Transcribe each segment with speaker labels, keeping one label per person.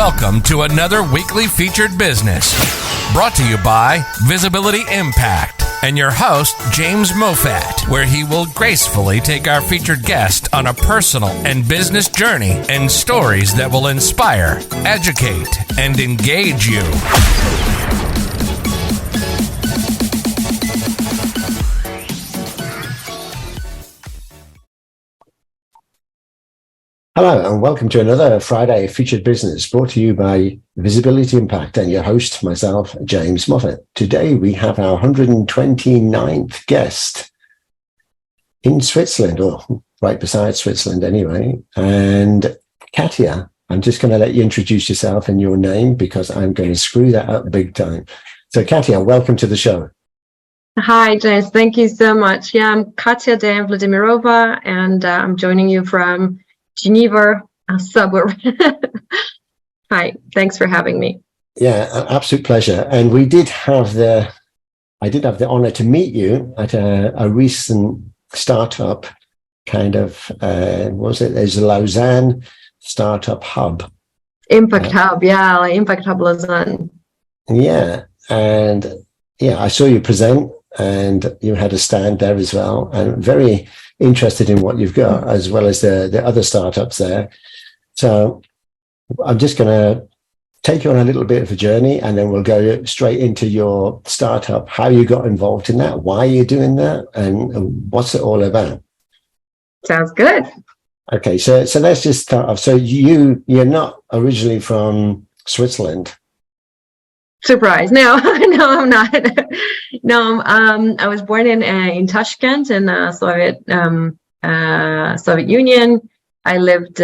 Speaker 1: Welcome to another weekly featured business brought to you by Visibility Impact and your host, James Moffat, where he will gracefully take our featured guest on a personal and business journey and stories that will inspire, educate, and engage you.
Speaker 2: Hello and welcome to another Friday featured business brought to you by Visibility Impact and your host, myself, James Moffat. Today we have our 129th guest in Switzerland, or right beside Switzerland anyway. And Katia, I'm just going to let you introduce yourself and your name because I'm going to screw that up big time. So Katia, welcome to the show.
Speaker 3: Hi, James. Thank you so much. Yeah, I'm Katia Dayan Vladimirova, and I'm joining you from Geneva, a suburb. Hi, thanks for having me.
Speaker 2: Yeah, an absolute pleasure. And I did have the honor to meet you at a recent startup kind of, what was it? There's a Lausanne Startup Hub.
Speaker 3: Impact Hub, yeah, like Impact Hub Lausanne.
Speaker 2: Yeah, and yeah, I saw you present and you had a stand there as well. And very interested in what you've got, as well as the other startups there. So I'm just going to take you on a little bit of a journey, and then we'll go straight into your startup, how you got involved in that, why you're doing that, and what's it all about.
Speaker 3: Sounds good.
Speaker 2: Okay, so let's just start off. So you're not originally from Switzerland.
Speaker 3: Surprise! No, no, I'm not. No, I was born in Tashkent in Soviet Union. I lived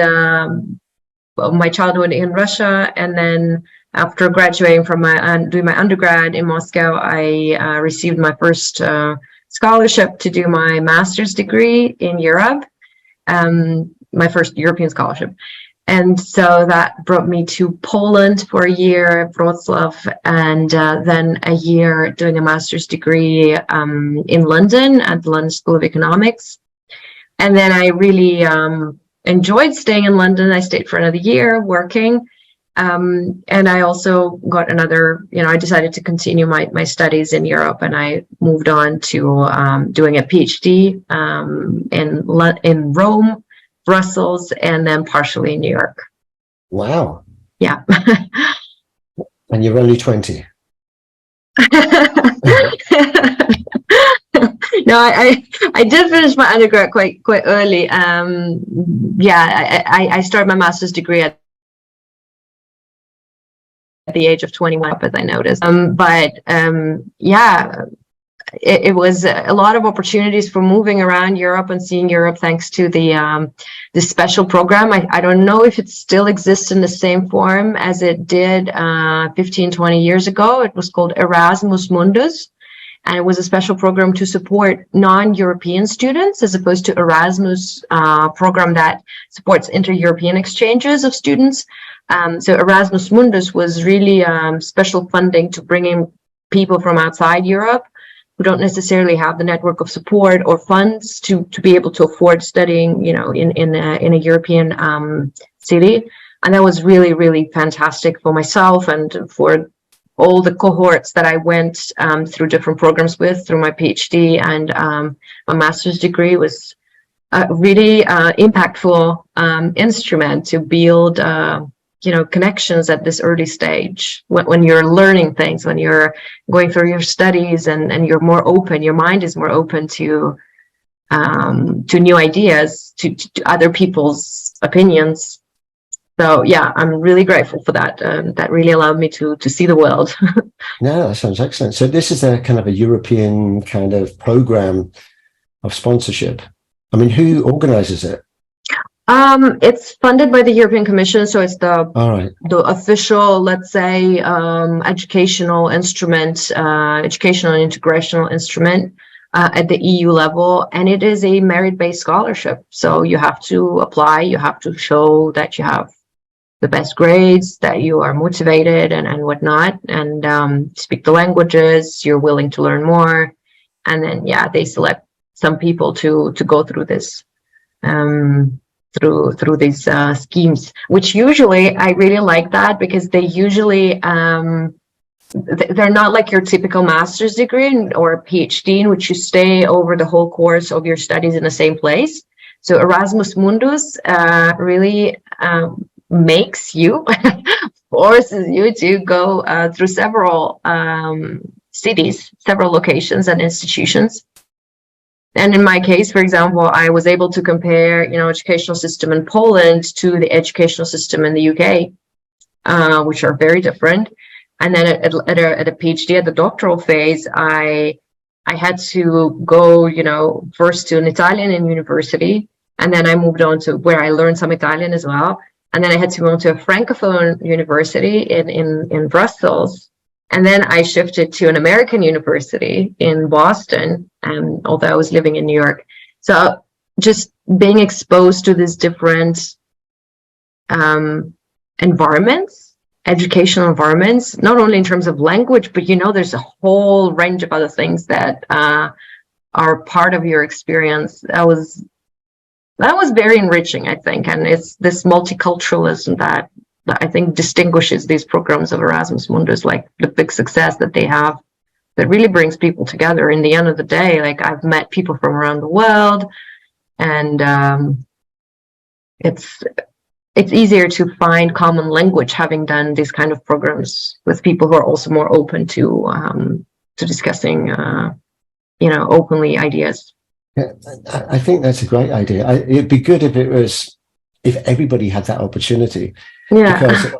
Speaker 3: my childhood in Russia, and then after graduating from doing my undergrad in Moscow, I received my first scholarship to do my master's degree in Europe. My first European scholarship. And so that brought me to Poland for a year, Wrocław, and then a year doing a master's degree in London at the London School of Economics. And then I really enjoyed staying in London. I stayed for another year working. And I also got another, I decided to continue my studies in Europe, and I moved on to doing a PhD in Rome, Brussels, and then partially in New York.
Speaker 2: Wow.
Speaker 3: Yeah.
Speaker 2: And you're only 20.
Speaker 3: No, I did finish my undergrad quite early. I started my master's degree at the age of 21, as I noticed. It was a lot of opportunities for moving around Europe and seeing Europe thanks to the special program. I don't know if it still exists in the same form as it did 15, 20 years ago. It was called Erasmus Mundus, and it was a special program to support non-European students, as opposed to Erasmus program that supports inter-European exchanges of students. So Erasmus Mundus was really special funding to bring in people from outside Europe who don't necessarily have the network of support or funds to be able to afford studying, in a European city. And that was really, really fantastic for myself and for all the cohorts that I went through different programs with through my PhD and my master's degree. Was a really impactful instrument to build connections at this early stage when you're learning things, when you're going through your studies and you're more open, your mind is more open to new ideas, to other people's opinions. So yeah, I'm really grateful for that. That really allowed me to see the world.
Speaker 2: No, that sounds excellent. So this is a kind of a European kind of program of sponsorship. I mean, who organizes it?
Speaker 3: It's funded by the European Commission, so it's the official, let's say, educational instrument, educational and integrational instrument at the EU level, and it is a merit-based scholarship. So you have to apply, you have to show that you have the best grades, that you are motivated and whatnot, and speak the languages, you're willing to learn more, and then they select some people to go through this through these schemes, which usually I really like that, because they usually they're not like your typical master's degree or a PhD in which you stay over the whole course of your studies in the same place. So Erasmus Mundus really makes you, forces you to go through several cities, several locations and institutions. And in my case, for example, I was able to compare, educational system in Poland to the educational system in the UK, which are very different. And then at a PhD, at the doctoral phase, I had to go, first to an Italian university, and then I moved on to where I learned some Italian as well. And then I had to go to a Francophone university in Brussels. And then I shifted to an American university in Boston, although I was living in New York. So just being exposed to these different environments, educational environments, not only in terms of language, but there's a whole range of other things that are part of your experience. That was very enriching, I think, and it's this multiculturalism that I think distinguishes these programs of Erasmus Mundus, like the big success that they have, that really brings people together. In the end of the day, like, I've met people from around the world, and it's easier to find common language having done these kind of programs with people who are also more open to discussing, openly ideas.
Speaker 2: Yeah, I think that's a great idea. It'd be good if everybody had that opportunity. Yeah.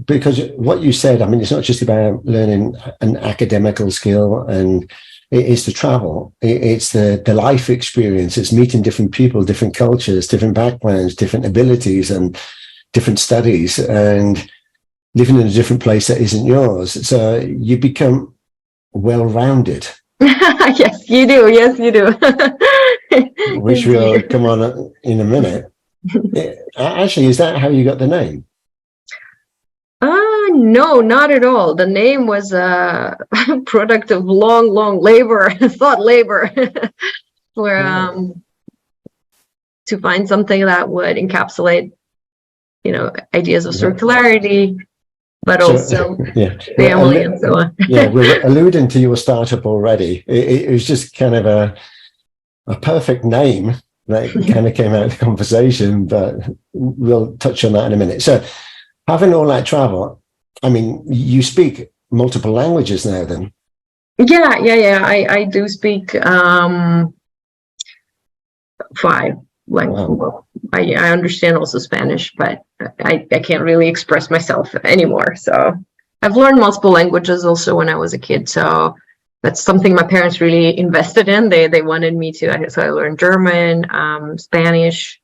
Speaker 2: Because what you said, it's not just about learning an academical skill, and it's the travel. It's the life experience. It's meeting different people, different cultures, different backgrounds, different abilities, and different studies, and living in a different place that isn't yours. So you become well-rounded.
Speaker 3: Yes, you do. Yes, you do.
Speaker 2: Which we'll come on in a minute. Actually, is that how you got the name?
Speaker 3: No, not at all. The name was a product of long labor, thought labor, where to find something that would encapsulate, ideas of circularity, but also family and so on.
Speaker 2: Yeah, we're alluding to your startup already. It was just kind of a perfect name that kind of came out of the conversation, but we'll touch on that in a minute. So, having all that travel, you speak multiple languages now then?
Speaker 3: Yeah. I do speak 5 languages. Wow. I understand also Spanish, but I can't really express myself anymore. So I've learned multiple languages also when I was a kid. So that's something my parents really invested in. They wanted me to. So I learned German, Spanish,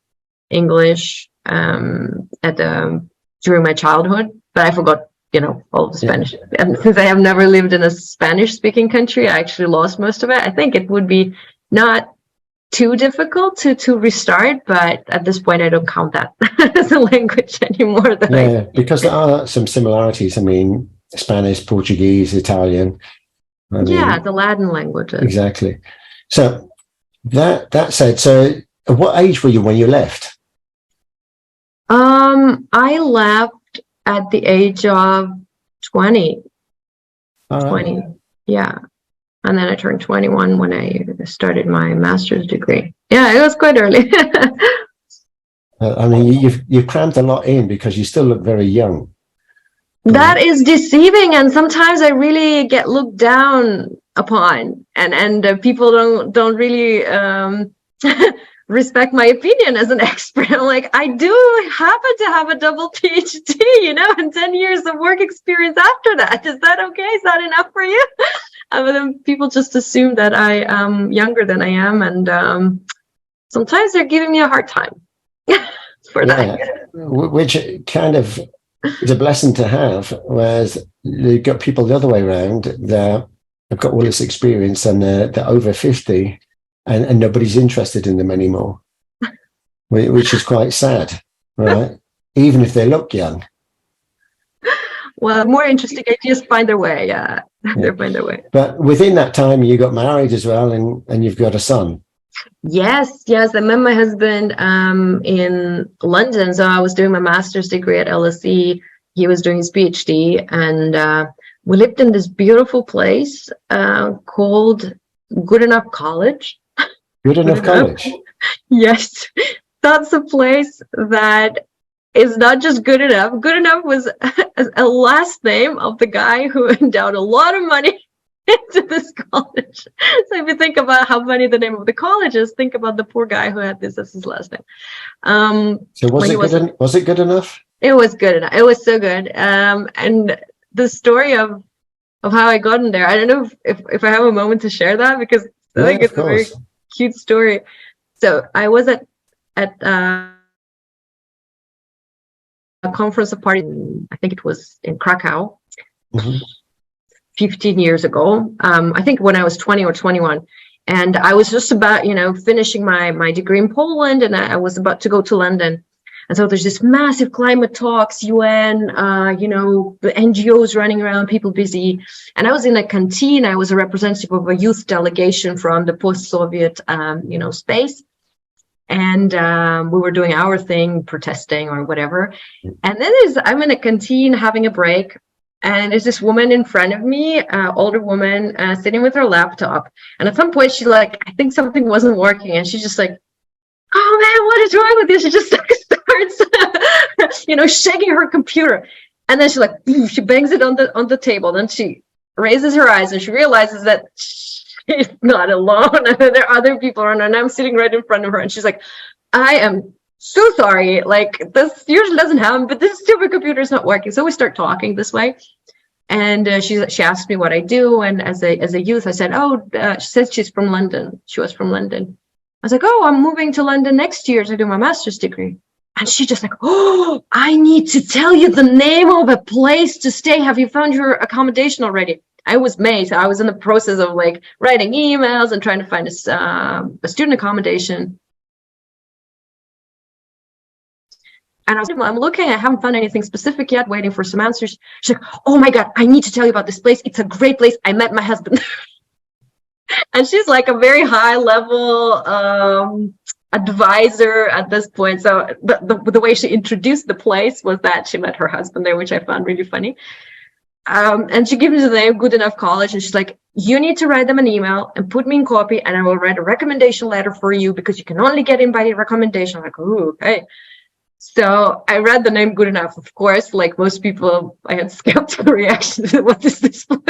Speaker 3: English during my childhood, but I forgot, all the Spanish. And since I have never lived in a Spanish-speaking country, I actually lost most of it. I think it would be not too difficult to restart, but at this point, I don't count that as a language anymore.
Speaker 2: Because there are some similarities. Spanish, Portuguese, Italian.
Speaker 3: The Latin languages.
Speaker 2: Exactly. So that said, so at what age were you when you left?
Speaker 3: I left at the age of 20.
Speaker 2: All right.
Speaker 3: 20, yeah. And then I turned 21 when I started my master's degree. Yeah, it was quite early.
Speaker 2: You've crammed a lot in because you still look very young.
Speaker 3: That is deceiving, and sometimes I really get looked down upon, and people don't really respect my opinion as an expert. I'm like, I do happen to have a double PhD, and 10 years of work experience after that. Is that okay? Is that enough for you? But then people just assume that I am younger than I am, and sometimes they're giving me a hard time for that.
Speaker 2: Which kind of is a blessing to have, whereas you've got people the other way around that have got all this experience and they're over 50 and nobody's interested in them anymore, which is quite sad, right? Even if they look young.
Speaker 3: Well, more interesting ideas find their way. They find their way.
Speaker 2: But within that time, you got married as well, and you've got a son.
Speaker 3: Yes, I met my husband in London. So I was doing my master's degree at LSE. He was doing his PhD, and we lived in this beautiful place called Goodenough College.
Speaker 2: Goodenough College.
Speaker 3: Yes, that's a place that is not just good enough. Good enough was a last name of the guy who endowed a lot of money into this college. So if you think about how funny the name of the college is, think about the poor guy who had this as his last name.
Speaker 2: So was it good enough?
Speaker 3: It was good enough. It was so good. And the story of how I got in there, I don't know if I have a moment to share that, because I think it's a very cute story. So I was at a conference, a party, I think it was in Krakow, 15 years ago. I think when I was 20 or 21. And I was just about, finishing my degree in Poland, and I was about to go to London. And so there's this massive climate talks, UN, the NGOs running around, people busy. And I was in a canteen. I was a representative of a youth delegation from the post-Soviet, space. And we were doing our thing, protesting or whatever. And then I'm in a canteen having a break. And there's this woman in front of me, older woman, sitting with her laptop. And at some point, she I think something wasn't working. And she's just like, "Oh man, what is wrong with you?" She just starts, shaking her computer. And then she bangs it on the table. Then she raises her eyes and she realizes that she's not alone. There are other people around her, and I'm sitting right in front of her. And she's like, "I am so sorry. This usually doesn't happen, but this stupid computer is not working." So we start talking this way. And she asked me what I do. And as a youth, I said, she said she's from London. She was from London. I was like, "Oh, I'm moving to London next year to do my master's degree." And she just "Oh, I need to tell you the name of a place to stay. Have you found your accommodation already?" I was May, so I was in the process of writing emails and trying to find a student accommodation. And I'm looking, I haven't found anything specific yet, waiting for some answers. She's like, "Oh my God, I need to tell you about this place. It's a great place. I met my husband." And she's a very high level advisor at this point. So the way she introduced the place was that she met her husband there, which I found really funny. And she gave me the name, Goodenough College. And she's like, "You need to write them an email and put me in copy, and I will write a recommendation letter for you, because you can only get in by recommendation." I'm like, "Ooh, okay." So I read the name Goodenough. Of course, like most people, I had skeptical reaction to what is this place?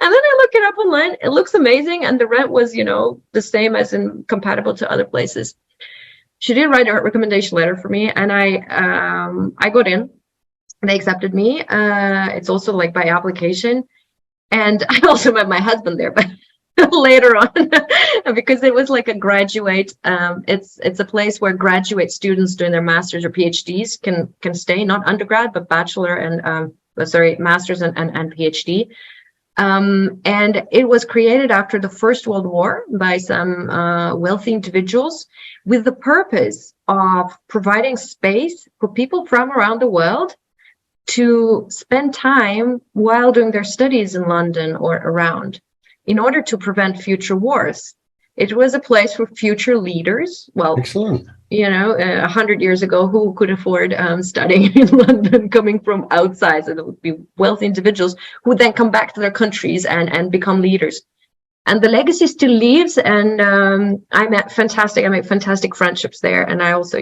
Speaker 3: And then I look it up online. It looks amazing. And the rent was, the same as in compatible to other places. She did write a recommendation letter for me, and I got in. They accepted me. It's also by application. And I also met my husband there, but later on, because it was a graduate. It's a place where graduate students doing their masters or PhDs can stay, not undergrad, but bachelor and masters and PhD. And it was created after the First World War by some wealthy individuals with the purpose of providing space for people from around the world to spend time while doing their studies in London or around, in order to prevent future wars. It was a place for future leaders. Well,
Speaker 2: excellent.
Speaker 3: 100 years ago, who could afford studying in London, coming from outside? So there would be wealthy individuals who would then come back to their countries and become leaders. And the legacy still lives. And I made fantastic friendships there. And I also,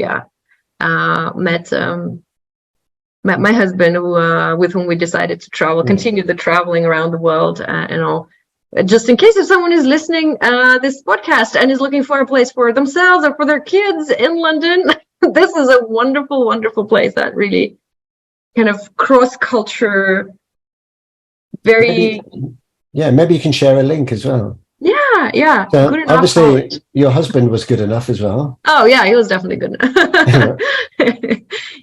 Speaker 3: met my husband, with whom we decided to continue the traveling around the world, and all. Just in case if someone is listening this podcast and is looking for a place for themselves or for their kids in London, this is a wonderful, wonderful place that really kind of cross-culture, very...
Speaker 2: Maybe you can share a link as well.
Speaker 3: Yeah.
Speaker 2: So
Speaker 3: good enough
Speaker 2: obviously,
Speaker 3: college.
Speaker 2: Your husband was good enough as well.
Speaker 3: Oh, yeah, he was definitely good enough.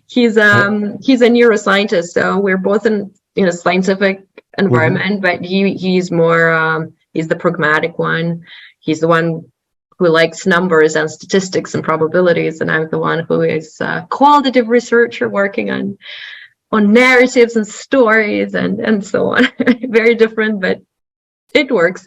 Speaker 3: He's a neuroscientist, so we're both in a scientific environment, but he's more he's the pragmatic one. He's the one who likes numbers and statistics and probabilities, and I'm the one who is a qualitative researcher working on narratives and stories and so on. Very different, but it works.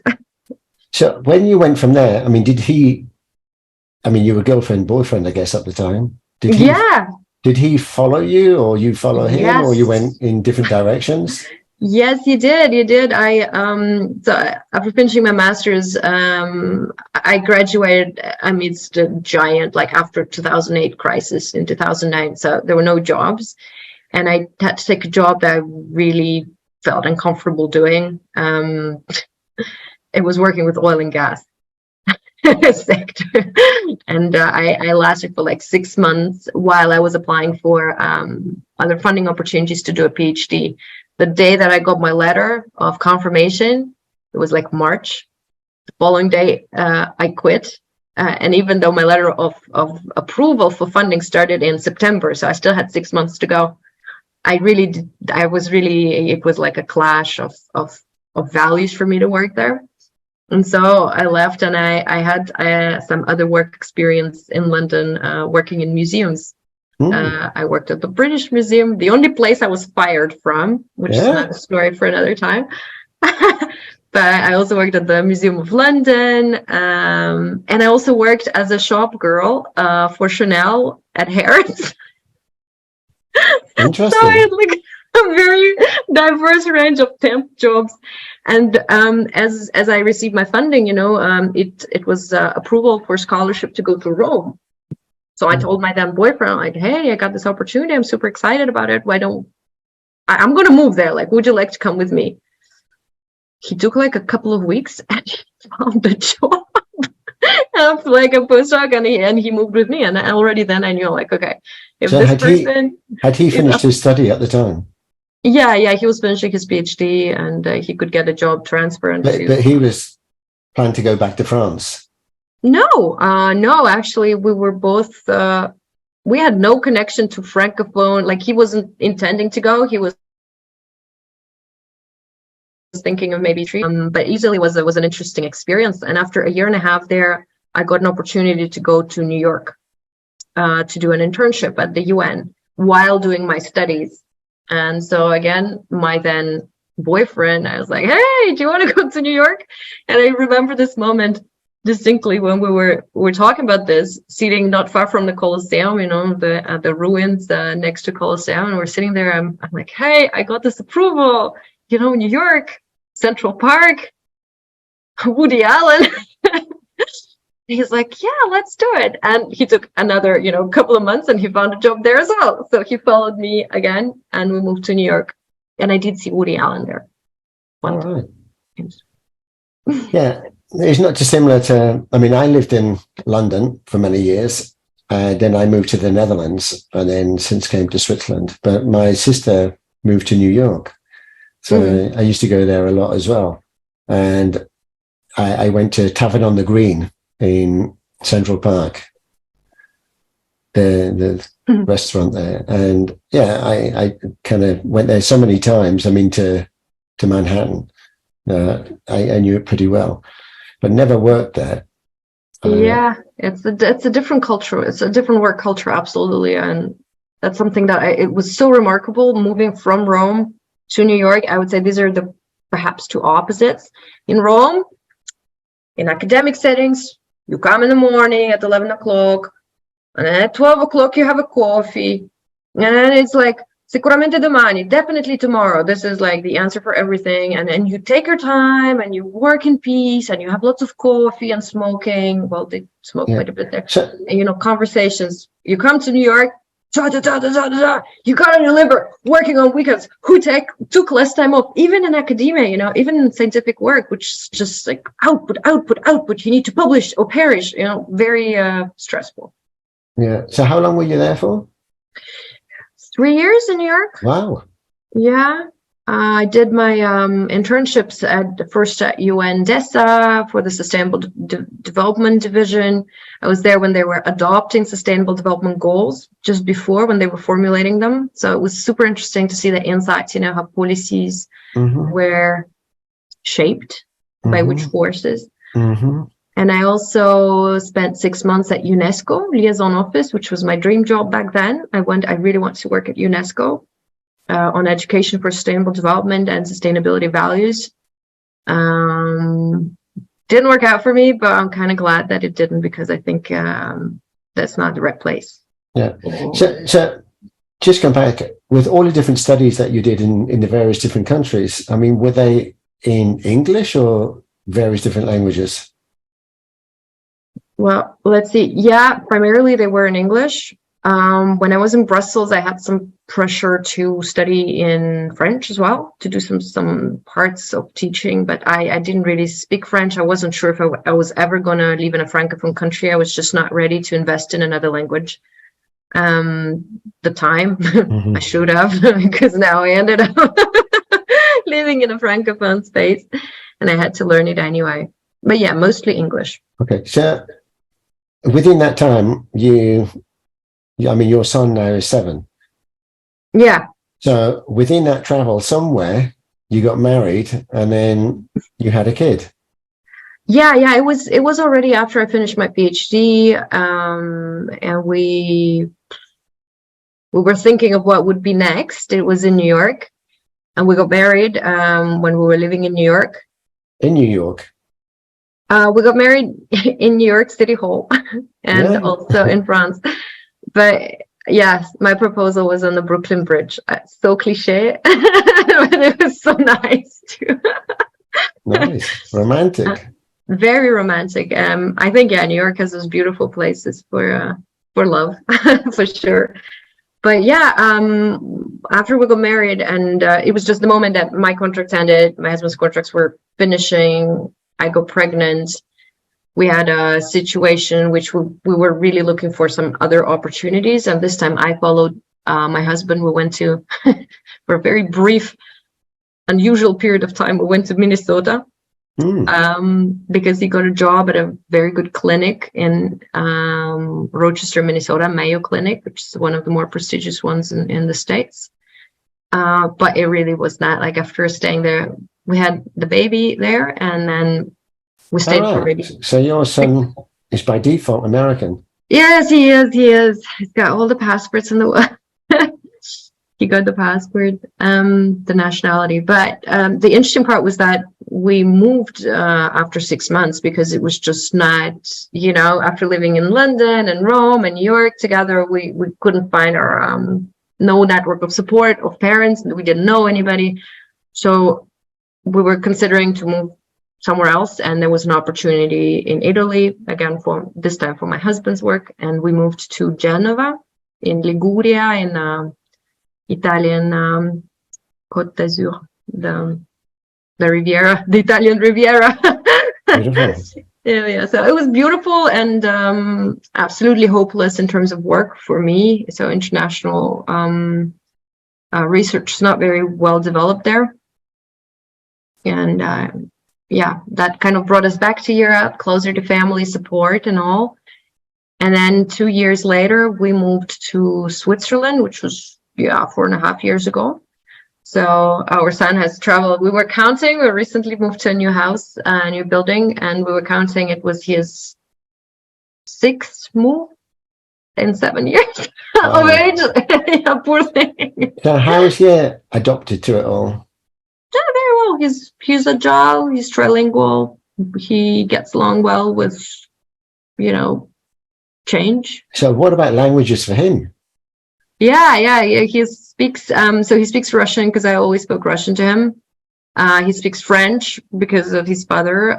Speaker 2: So when you went from there, I mean, you were girlfriend, boyfriend, I guess, at the time. Did he follow you, or you follow him,
Speaker 3: Yes.
Speaker 2: or you went in different directions?
Speaker 3: Yes, he did. He did. So after finishing my master's, I graduated amidst a giant, like after 2008 crisis in 2009. So there were no jobs, and I had to take a job that I really felt uncomfortable doing. It was working with oil and gas sector, and I lasted for like 6 months while I was applying for other funding opportunities to do a PhD. The day that I got my letter of confirmation, it was like March. The following day, I quit. And even though my letter of approval for funding started in September, so I still had 6 months to go, it was like a clash of values for me to work there. And so I left, and I had some other work experience in London, working in museums. I worked at the British Museum, the only place I was fired from, which is another story for another time. But I also worked at the Museum of London, and I also worked as a shop girl for Chanel at Harrods.
Speaker 2: Interesting.
Speaker 3: So I had like a very diverse range of temp jobs. And as I received my funding, it was approval for scholarship to go to Rome. So I told my then boyfriend, like, hey, I got this opportunity. I'm super excited about it. I'm going to move there. Like, would you like to come with me? He took like a couple of weeks and he found a job of like a postdoc, and he moved with me. And already then I knew, like, okay, if
Speaker 2: so
Speaker 3: this
Speaker 2: person... Had he finished his study at the time?
Speaker 3: Yeah, he was finishing his PhD, and he could get a job transfer.
Speaker 2: But he was planning to go back to France?
Speaker 3: No, actually, we were both, we had no connection to Francophone. Like, he wasn't intending to go. He was thinking of maybe but easily was an interesting experience. And after a year and a half there, I got an opportunity to go to New York to do an internship at the UN while doing my studies. And so again, my then boyfriend, I was like, hey, do you want to go to New York? And I remember this moment distinctly when we were talking about this, sitting not far from the Colosseum, the ruins next to Colosseum, and we're sitting there. I'm like, hey, I got this approval, New York, Central Park, Woody Allen. He's like, yeah, let's do it. And he took another, couple of months, and he found a job there as well. So he followed me again, and we moved to New York. And I did see Woody Allen there.
Speaker 2: All right. Yeah, it's not dissimilar to, I lived in London for many years. Then I moved to the Netherlands, and then since came to Switzerland. But my sister moved to New York. So I used to go there a lot as well. And I went to Tavern on the Green in Central Park, the restaurant there. And yeah, I kind of went there so many times. To Manhattan. I knew it pretty well, but never worked there.
Speaker 3: Yeah, it's a different culture. It's a different work culture, absolutely. And that's something that it was so remarkable moving from Rome to New York. I would say these are the perhaps two opposites. In Rome, in academic settings, you come in the morning at 11 o'clock, and then at 12 o'clock you have a coffee, and then it's like, sicuramente domani, definitely tomorrow. This is like the answer for everything. And then you take your time and you work in peace, and you have lots of coffee and smoking. Well, they smoke quite a bit there. And, conversations. You come to New York, you gotta deliver, working on weekends. Who took less time off? Even in academia, even in scientific work, which is just like output. You need to publish or perish, very stressful.
Speaker 2: Yeah. So how long were you there for?
Speaker 3: 3 years in New York.
Speaker 2: Wow.
Speaker 3: Yeah. I did my internships first at 𝗬𝗢𝗦𝗧 for the Sustainable Development Division. I was there when they were adopting Sustainable Development Goals, just before when they were formulating them. So it was super interesting to see the insights, how policies were shaped by which forces. And I also spent 6 months at UNESCO liaison office, which was my dream job back then. I really want to work at UNESCO on education for sustainable development and sustainability values. Didn't work out for me, but I'm kind of glad that it didn't, because I think that's not the right place.
Speaker 2: Yeah. So just come back with all the different studies that you did in the various different countries. I mean, were they in English or various different languages?
Speaker 3: Well, let's see. Yeah, primarily they were in English. When I was in Brussels, I had some pressure to study in French as well, to do some parts of teaching, but I didn't really speak French. I wasn't sure if I was ever going to live in a Francophone country. I was just not ready to invest in another language. The time I should have, because now I ended up living in a Francophone space, and I had to learn it anyway. But yeah, mostly English.
Speaker 2: Okay, so within that time, I mean, your son now is 7.
Speaker 3: Yeah.
Speaker 2: So within that travel, somewhere you got married, and then you had a kid.
Speaker 3: Yeah. It was already after I finished my PhD, and we were thinking of what would be next. It was in New York, and we got married when we were living in New York.
Speaker 2: In New York.
Speaker 3: We got married in New York City Hall, and also in France. But yes, my proposal was on the Brooklyn Bridge. So cliche, but it was so nice too.
Speaker 2: Nice, romantic.
Speaker 3: Very romantic. I think New York has those beautiful places for love, for sure. But yeah, after we got married, and it was just the moment that my contract ended. My husband's contracts were finishing. I got pregnant. We had a situation which we were really looking for some other opportunities, and this time I followed my husband. We went to, for a very brief, unusual period of time, we went to Minnesota. Because he got a job at a very good clinic in Rochester, Minnesota, Mayo Clinic, which is one of the more prestigious ones in the States. But it really was not, like, after staying there, we had the baby there, and then we stayed for maybe.
Speaker 2: So your son is by default American?
Speaker 3: Yes, he is. He's got all the passports in the world. He got the passport, the nationality. But the interesting part was that we moved after 6 months, because it was just not, after living in London and Rome and New York together, we couldn't find our no network of support of parents. We didn't know anybody. So we were considering to move somewhere else, and there was an opportunity in Italy, again, this time for my husband's work, and we moved to Genova in Liguria, in Italian 𝗘𝗔𝗥, the Riviera, the Italian Riviera. Yeah. So it was beautiful, and absolutely hopeless in terms of work for me. So international research is not very well developed there, and that kind of brought us back to Europe, closer to family support and all. And then 2 years later, we moved to Switzerland, which was 4.5 years ago. So our son has traveled. We were counting. We recently moved to a new house, a new building, and we were counting. It was his 6th move in 7 years of age. Yeah, poor thing.
Speaker 2: So how is he adopted to it all?
Speaker 3: Yeah, very well. He's agile. He's trilingual. He gets along well with, change.
Speaker 2: So what about languages for him?
Speaker 3: Yeah. He speaks. So he speaks Russian, because I always spoke Russian to him. He speaks French because of his father.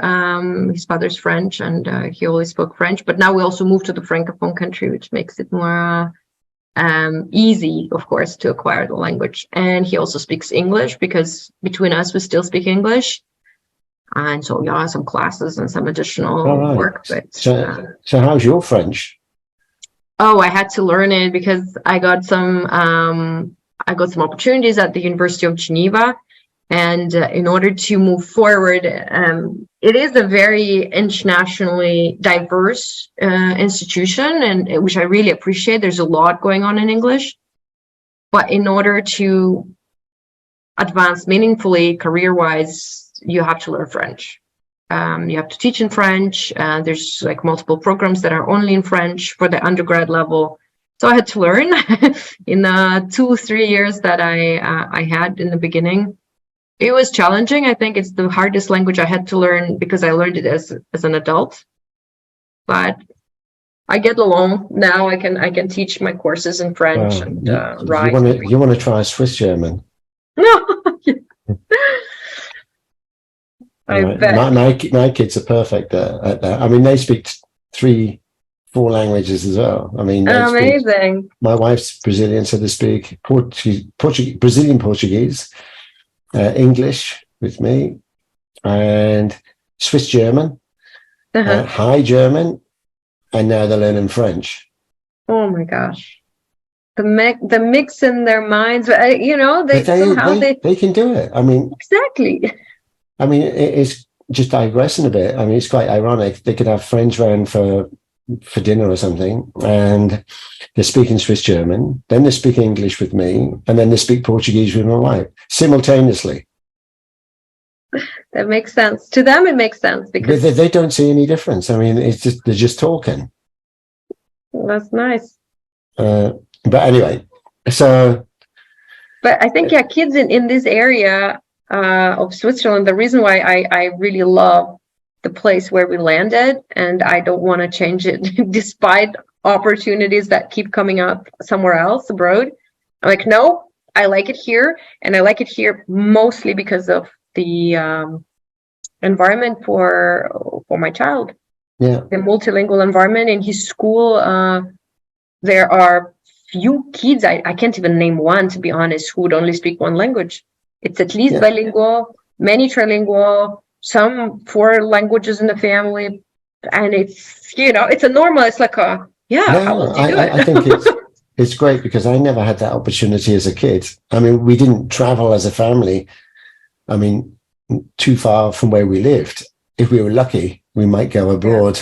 Speaker 3: His father's French, and he always spoke French. But now we also moved to the Francophone country, which makes it more easy, of course, to acquire the language. And he also speaks English, because between us, we still speak English. And so, some classes and some additional work. But
Speaker 2: so how's your French?
Speaker 3: Oh, I had to learn it, because I got some opportunities at the University of Geneva. And in order to move forward, it is a very internationally diverse institution, and which I really appreciate. There's a lot going on in English. But in order to advance meaningfully, career-wise, you have to learn French. You have to teach in French. There's multiple programs that are only in French for the undergrad level. So I had to learn in the 2-3 years that I had in the beginning. It was challenging. I think it's the hardest language I had to learn because I learned it as an adult. But I get along now. I can teach my courses in French and write.
Speaker 2: You want to try Swiss German?
Speaker 3: No.
Speaker 2: Right. My kids are perfect at that. I mean, they speak 3-4 languages as well. I mean,
Speaker 3: amazing.
Speaker 2: My wife's Brazilian, so they speak Brazilian Portuguese, English with me, and Swiss German, High German, and now they're learning French.
Speaker 3: Oh my gosh. The mix in their minds, they
Speaker 2: can do it. I mean,
Speaker 3: exactly.
Speaker 2: I mean, it's just digressing a bit. I mean, it's quite ironic. They could have friends round for dinner or something, and they're speaking Swiss German, then they speak English with me, and then they speak Portuguese with my wife simultaneously.
Speaker 3: That makes sense. To them, it makes sense because
Speaker 2: they don't see any difference. I mean, it's just they're just talking.
Speaker 3: That's nice.
Speaker 2: But anyway, so.
Speaker 3: But I think kids in this area of Switzerland, the reason why I really love the place where we landed, and I don't want to change it despite opportunities that keep coming up somewhere else abroad. I'm like, no, I like it here, and I like it here mostly because of the environment for my child.
Speaker 2: Yeah,
Speaker 3: the multilingual environment in his school. There are few kids, I can't even name one, to be honest, who would only speak one language. It's at least bilingual, many trilingual, some 4 languages in the family, and it's it's a normal. It's like how would you do it?
Speaker 2: I think it's great because I never had that opportunity as a kid. I mean, we didn't travel as a family. I mean, too far from where we lived. If we were lucky, we might go abroad,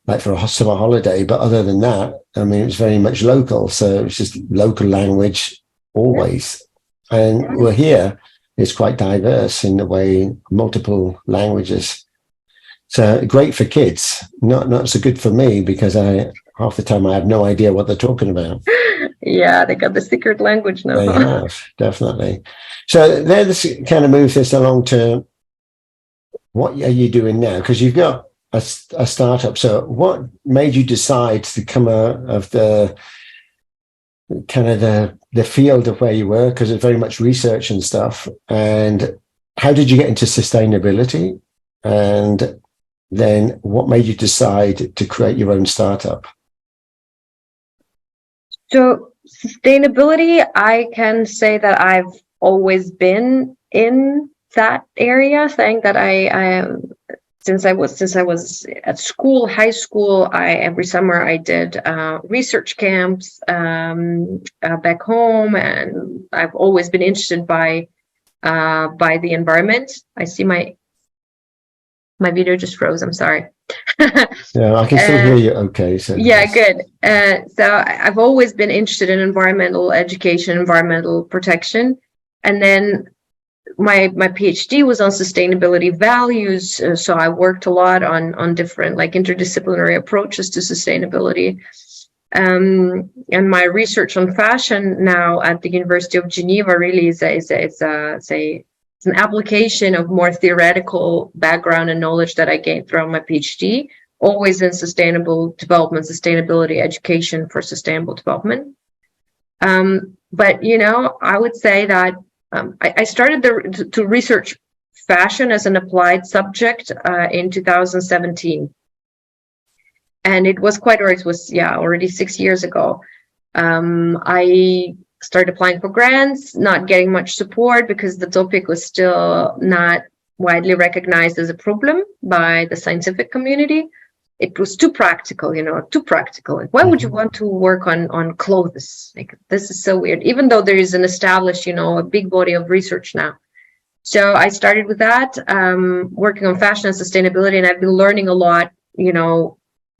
Speaker 2: like for a summer holiday. But other than that, I mean, it was very much local. So it's just local language always. And we're here. It's quite diverse in the way, multiple languages. So great for kids, not so good for me because half the time I have no idea what they're talking about.
Speaker 3: Yeah, they got the secret language now.
Speaker 2: They have, definitely. So let's kind of move this along to what are you doing now? Because you've got a startup. So what made you decide to come out of the kind of the field of where you were, because it's very much research and stuff, and how did you get into sustainability, and then what made you decide to create your own startup? So sustainability, I can say that I've always been in that area, saying that I since I was at school, high school, every summer I did research camps back home, and I've always been interested by the environment. I see my video just froze. I'm sorry. Yeah, I can still hear you. Okay, so
Speaker 3: yeah, good. So I've always been interested in environmental education, environmental protection, and then my PhD was on sustainability values, so I worked a lot on different interdisciplinary approaches to sustainability, and my research on fashion now at the University of Geneva really is an application of more theoretical background and knowledge that I gained throughout my PhD, always in sustainable development, sustainability education for sustainable development. But I would say that I started to research fashion as an applied subject in 2017, and it was already 6 years ago. I started applying for grants, not getting much support because the topic was still not widely recognized as a problem by the scientific community. It was too practical, too practical. Why would you want to work on clothes? This is so weird, even though there is an established, a big body of research now. So I started with that, working on fashion and sustainability, and I've been learning a lot,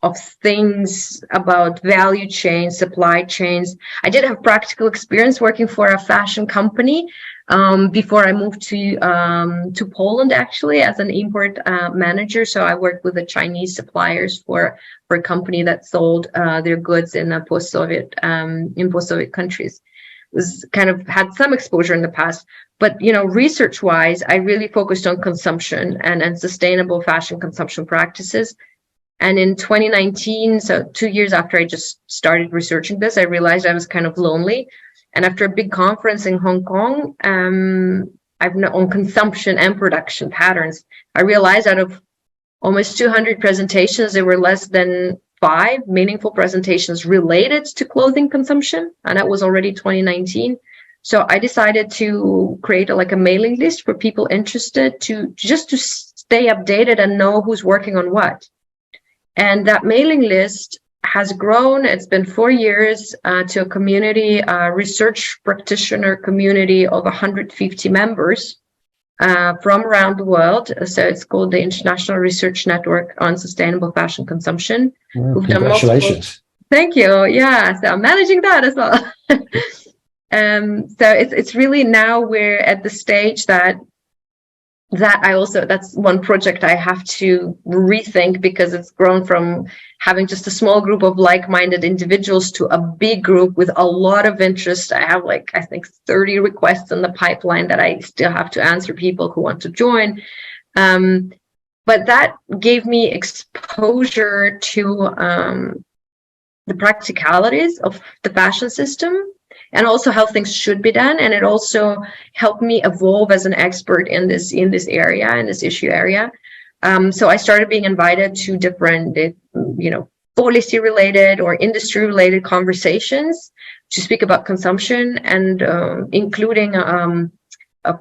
Speaker 3: of things about value chains, supply chains. I did have practical experience working for a fashion company before I moved to Poland, actually, as an import manager. So I worked with the Chinese suppliers for a company that sold their goods in post-Soviet countries. Was kind of had some exposure in the past, But, you know, research-wise, I really focused on consumption and sustainable fashion consumption practices. And in 2019, so 2 years after I just started researching this, I realized I was kind of lonely. And after a big conference in Hong Kong, on consumption and production patterns, I realized out of almost 200 presentations, there were less than 5 meaningful presentations related to clothing consumption. And that was already 2019. So I decided to create a mailing list for people interested to stay updated and know who's working on what. And that mailing list has grown. It's been 4 years to a community, research practitioner community of 150 members from around the world. So it's called the International Research Network on Sustainable Fashion Consumption.
Speaker 2: Well, congratulations.
Speaker 3: Thank you. Yeah, so I'm managing that as well. So it's really now we're at the stage that's one project I have to rethink, because it's grown from having just a small group of like-minded individuals to a big group with a lot of interest. I have I think 30 requests in the pipeline that I still have to answer, people who want to join. But that gave me exposure to the practicalities of the fashion system, and also how things should be done. And it also helped me evolve as an expert in this area, in this issue area. So I started being invited to different, policy related or industry related conversations to speak about consumption, and including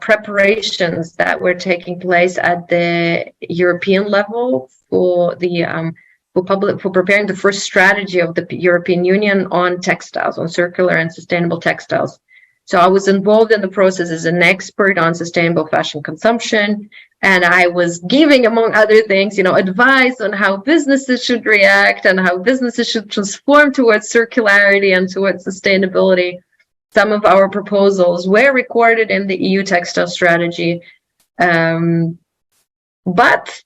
Speaker 3: preparations that were taking place at the European level for the for preparing the first strategy of the European Union on textiles, on circular and sustainable textiles. So I was involved in the process as an expert on sustainable fashion consumption, and I was giving, among other things, advice on how businesses should react and how businesses should transform towards circularity and towards sustainability. Some of our proposals were recorded in the EU textile strategy, but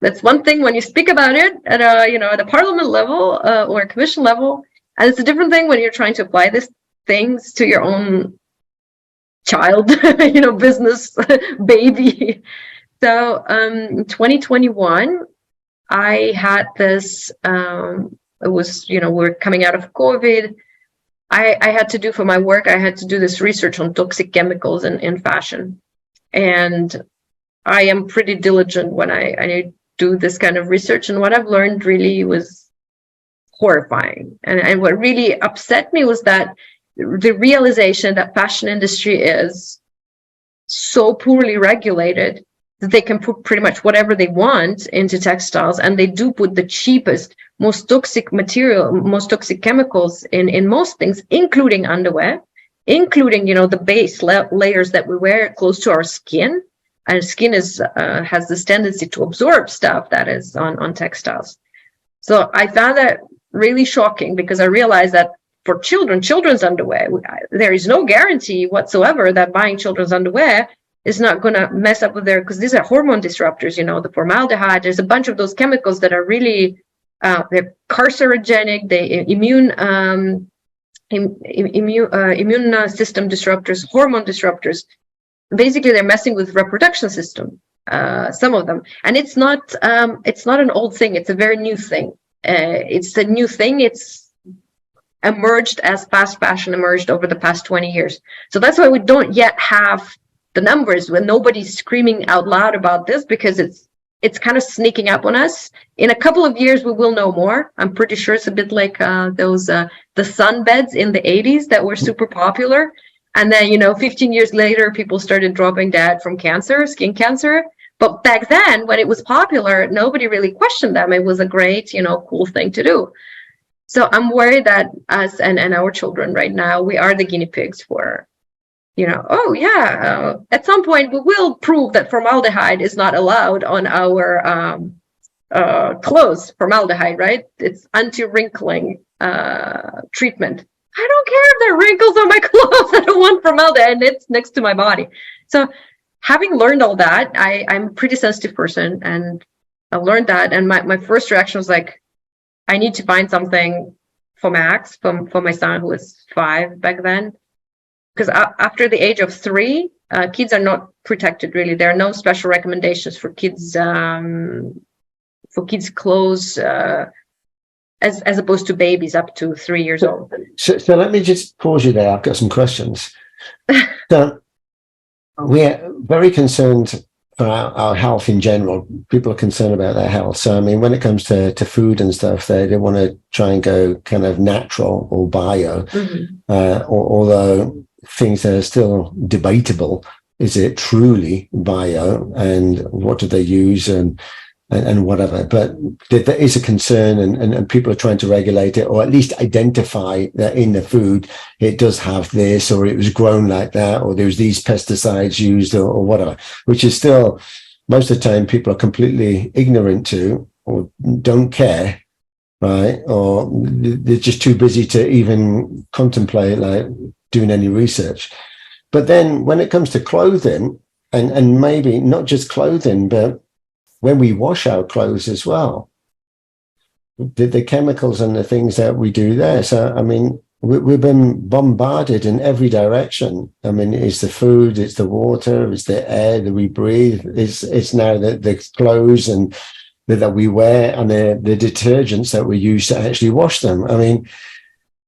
Speaker 3: that's one thing when you speak about it at a parliament level or a commission level, and it's a different thing when you're trying to apply these things to your own child, business baby. So in 2021, I had this. It was we're coming out of COVID. I had to do, for my work, I had to do this research on toxic chemicals in fashion, and I am pretty diligent when I do this kind of research, and what I've learned really was horrifying. And what really upset me was that the realization that fashion industry is so poorly regulated that they can put pretty much whatever they want into textiles, and they do put the cheapest, most toxic material, most toxic chemicals in most things, including underwear, including the base layers that we wear close to our skin. And skin has this tendency to absorb stuff that is on textiles. So I found that really shocking, because I realized that for children's underwear, there is no guarantee whatsoever that buying children's underwear is not going to mess up with because these are hormone disruptors, the formaldehyde. There's a bunch of those chemicals that are really, they're carcinogenic, they immune system disruptors, hormone disruptors. Basically, they're messing with reproduction system, some of them. And it's not an old thing. It's a very new thing. It's a new thing. It's emerged as fast fashion emerged over the past 20 years. So that's why we don't yet have the numbers, when nobody's screaming out loud about this, because it's kind of sneaking up on us. In a couple of years, we will know more. I'm pretty sure it's a bit like those the sunbeds in the 80s that were super popular. And then, 15 years later, people started dropping dead from cancer, skin cancer. But back then, when it was popular, nobody really questioned them. It was a great, cool thing to do. So I'm worried that us and our children right now, we are the guinea pigs for, at some point we will prove that formaldehyde is not allowed on our clothes. Formaldehyde, right? It's anti-wrinkling treatment. I don't care if there are wrinkles on my clothes. I don't want formaldehyde, and it's next to my body. So having learned all that, I'm a pretty sensitive person, and I learned that. And my first reaction was like, I need to find something for Max, for my son who was 5 back then. Because after the age of 3, Kids are not protected really. There are no special recommendations for kids clothes as opposed to babies up to 3 years old.
Speaker 2: So let me just pause you there. I've got some questions. So we're very concerned for our health in general. People are concerned about their health. So, I mean, when it comes to food and stuff, they want to try and go kind of natural or bio, although things are still debatable. Is it truly bio, and what do they use, and whatever? But there is a concern, and people are trying to regulate it, or at least identify that in the food it does have this, or it was grown like that, or there's these pesticides used, or whatever, which is still, most of the time, people are completely ignorant to, or don't care, right? Or they're just too busy to even contemplate like doing any research. But then when it comes to clothing, and maybe not just clothing, but when we wash our clothes as well, the chemicals and the things that we do there. So, I mean, we've been bombarded in every direction. I mean, it's the food, it's the water, it's the air that we breathe, it's now the clothes and that we wear, and the detergents that we use to actually wash them. I mean,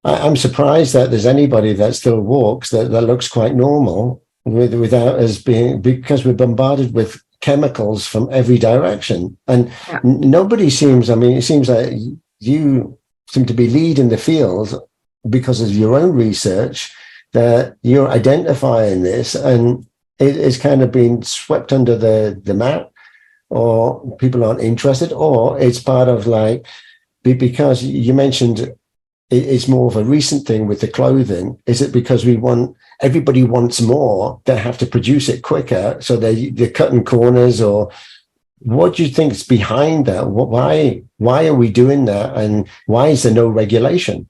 Speaker 2: I'm surprised that there's anybody that still walks that looks quite normal without us being, because we're bombarded with chemicals from every direction. And nobody seems, I mean, it seems like you seem to be leading the field because of your own research, that you're identifying this, and it's kind of been swept under the mat, or people aren't interested, or it's part of like, because you mentioned it's more of a recent thing with the clothing. Is it because everybody wants more, they have to produce it quicker, so they're cutting corners? Or what do you think is behind that? Why are we doing that, and why is there no regulation?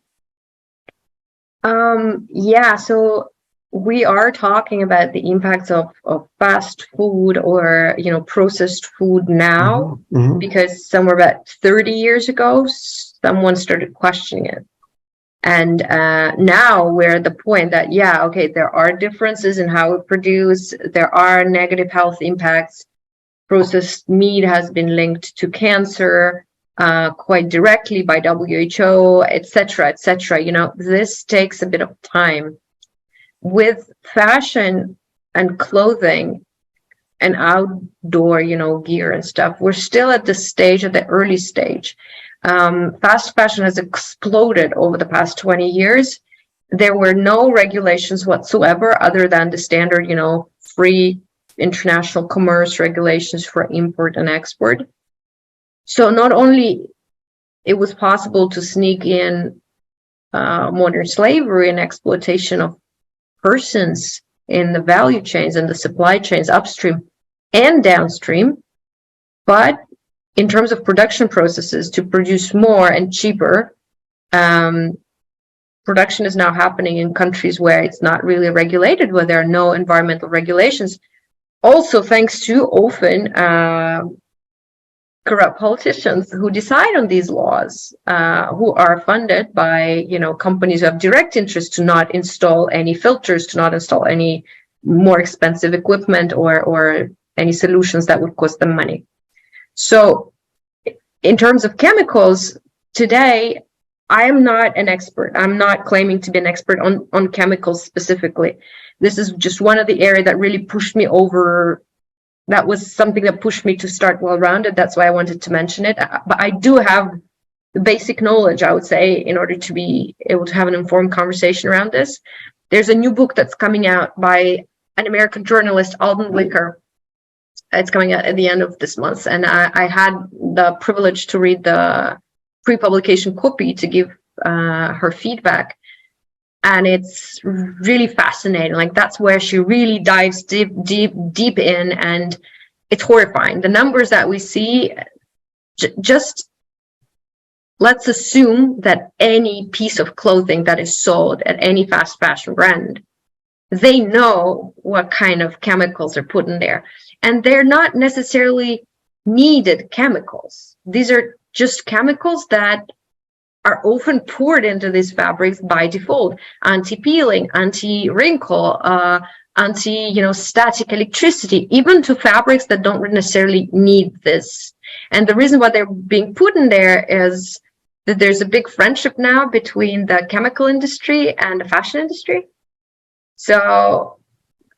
Speaker 3: So we are talking about the impacts of fast food, or processed food now, because somewhere about 30 years ago someone started questioning it. And now we're at the point that, there are differences in how we produce. There are negative health impacts. Processed meat has been linked to cancer quite directly by WHO, etc., etc. This takes a bit of time. With fashion and clothing and outdoor, gear and stuff, we're still at the early stage. Fast fashion has exploded over the past 20 years. There were no regulations whatsoever other than the standard, free international commerce regulations for import and export. So not only it was possible to sneak in modern slavery and exploitation of persons in the value chains and the supply chains upstream and downstream, but in terms of production processes to produce more and cheaper, production is now happening in countries where it's not really regulated, where there are no environmental regulations. Also, thanks to often corrupt politicians who decide on these laws, who are funded by companies who have direct interest to not install any filters, to not install any more expensive equipment, or any solutions that would cost them money. So in terms of chemicals, today, I am not an expert. I'm not claiming to be an expert on chemicals specifically. This is just one of the areas that really pushed me over. That was something that pushed me to start Well-Rounded. That's why I wanted to mention it. But I do have the basic knowledge, I would say, in order to be able to have an informed conversation around this. There's a new book that's coming out by an American journalist, 𝗙𝗙𝗪𝗪. It's coming out at the end of this month, and I had the privilege to read the pre-publication copy to give her feedback, and it's really fascinating. Like, that's where she really dives deep in, and it's horrifying. The numbers that we see, just let's assume that any piece of clothing that is sold at any fast fashion brand, they know what kind of chemicals are put in there. And they're not necessarily needed chemicals. These are just chemicals that are often poured into these fabrics by default. Anti-peeling, anti-wrinkle, static electricity, even to fabrics that don't necessarily need this. And the reason why they're being put in there is that there's a big friendship now between the chemical industry and the fashion industry. So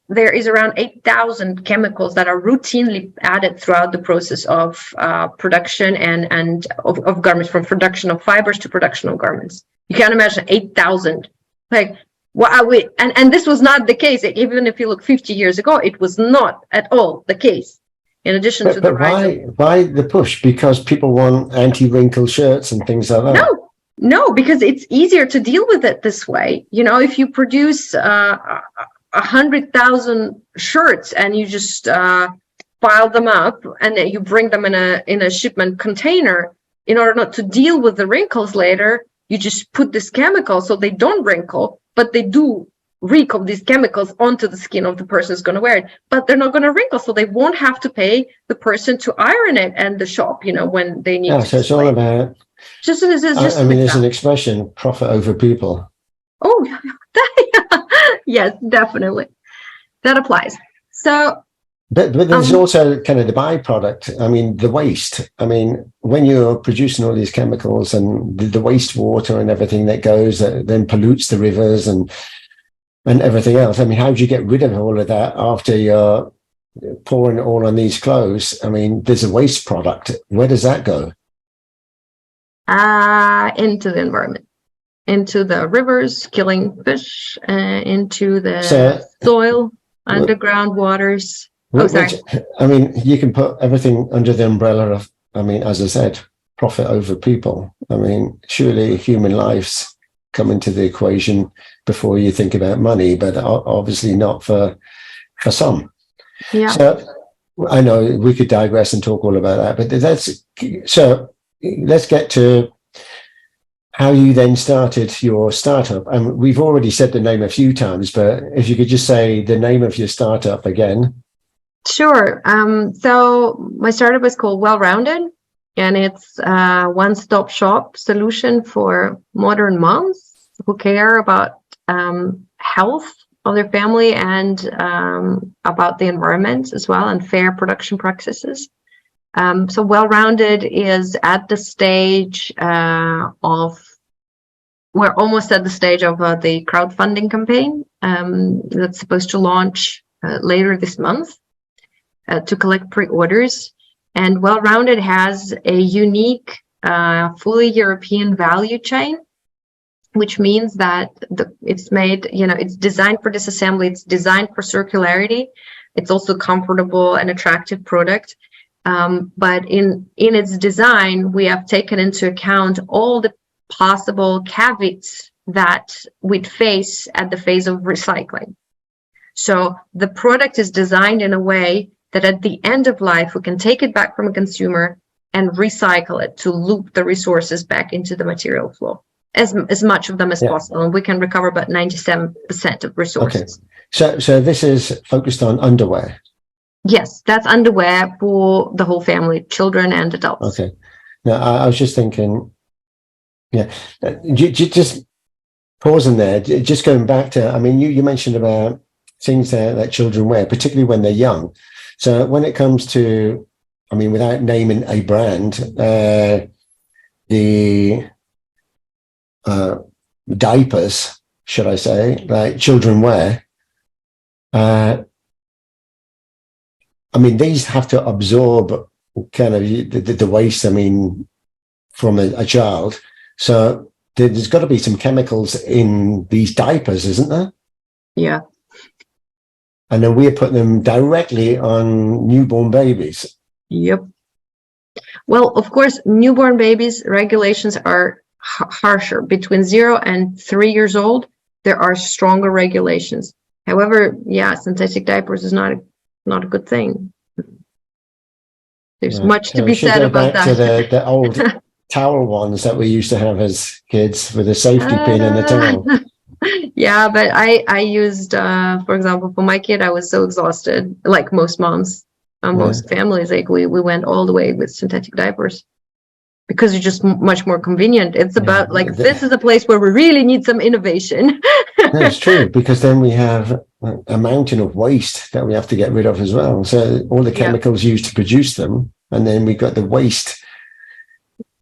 Speaker 3: there is around 8,000 chemicals that are routinely added throughout the process of production and of garments, from production of fibers to production of garments. You can't imagine 8,000. Like, and this was not the case. Even if you look 50 years ago, it was not at all the case. In addition to the
Speaker 2: why the push? Because people want anti-wrinkle shirts and things like that.
Speaker 3: No, because it's easier to deal with it this way. If you produce 100,000 shirts and you just pile them up and then you bring them in a shipment container, in order not to deal with the wrinkles later, you just put this chemical so they don't wrinkle, but they do reek of these chemicals onto the skin of the person who's going to wear it, but they're not going to wrinkle, so they won't have to pay the person to iron it and the shop, when they need to.
Speaker 2: So it's all about, there's an expression, profit over people.
Speaker 3: Oh, yes, definitely. That applies. So,
Speaker 2: but there's also kind of the byproduct. The waste. When you're producing all these chemicals and the wastewater and everything that goes, that then pollutes the rivers and everything else. How do you get rid of all of that after you're pouring it all on these clothes? There's a waste product. Where does that go?
Speaker 3: Into the environment, into the rivers, killing fish, into the soil, underground waters.
Speaker 2: You can put everything under the umbrella of, as I said, profit over people. Surely human lives come into the equation before you think about money, but obviously not for some.
Speaker 3: Yeah.
Speaker 2: So I know we could digress and talk all about that, but let's get to how you then started your startup. And we've already said the name a few times, but if you could just say the name of your startup again.
Speaker 3: Sure. So my startup is called Well-Rounded, and it's a one-stop shop solution for modern moms who care about health of their family and about the environment as well, and fair production practices. So Well-Rounded is at the stage we're almost at the stage of the crowdfunding campaign that's supposed to launch later this month to collect pre-orders. And Well-Rounded has a unique, fully European value chain, which means that it's made, it's designed for disassembly, it's designed for circularity. It's also comfortable and attractive product. But in its design, we have taken into account all the possible caveats that we'd face at the phase of recycling. So the product is designed in a way that at the end of life, we can take it back from a consumer and recycle it to loop the resources back into the material flow, as much of them as possible. And we can recover about 97% of resources.
Speaker 2: Okay. So this is focused on underwear.
Speaker 3: Yes, that's underwear for the whole family, children and adults.
Speaker 2: Okay. Now, I was just thinking, just pausing there, just going back to, you mentioned about things that children wear, particularly when they're young. So when it comes to, without naming a brand, the diapers, should I say, like children wear, these have to absorb kind of the waste, from a child. So there's got to be some chemicals in these diapers, isn't there?
Speaker 3: Yeah.
Speaker 2: And then we're putting them directly on newborn babies.
Speaker 3: Yep. Well, of course, newborn babies regulations are harsher. Between 0 and 3 years old, there are stronger regulations. However, synthetic diapers is not a good thing. There's much to be said about that.
Speaker 2: To the old towel ones that we used to have as kids with a safety pin and a towel.
Speaker 3: Yeah, but I used, for example, for my kid, I was so exhausted, like most moms, most families, like we went all the way with synthetic diapers. because it's just much more convenient. It's about like, this is a place where we really need some innovation.
Speaker 2: That's true, because then we have a mountain of waste that we have to get rid of as well. So all the chemicals used to produce them, and then we've got the waste.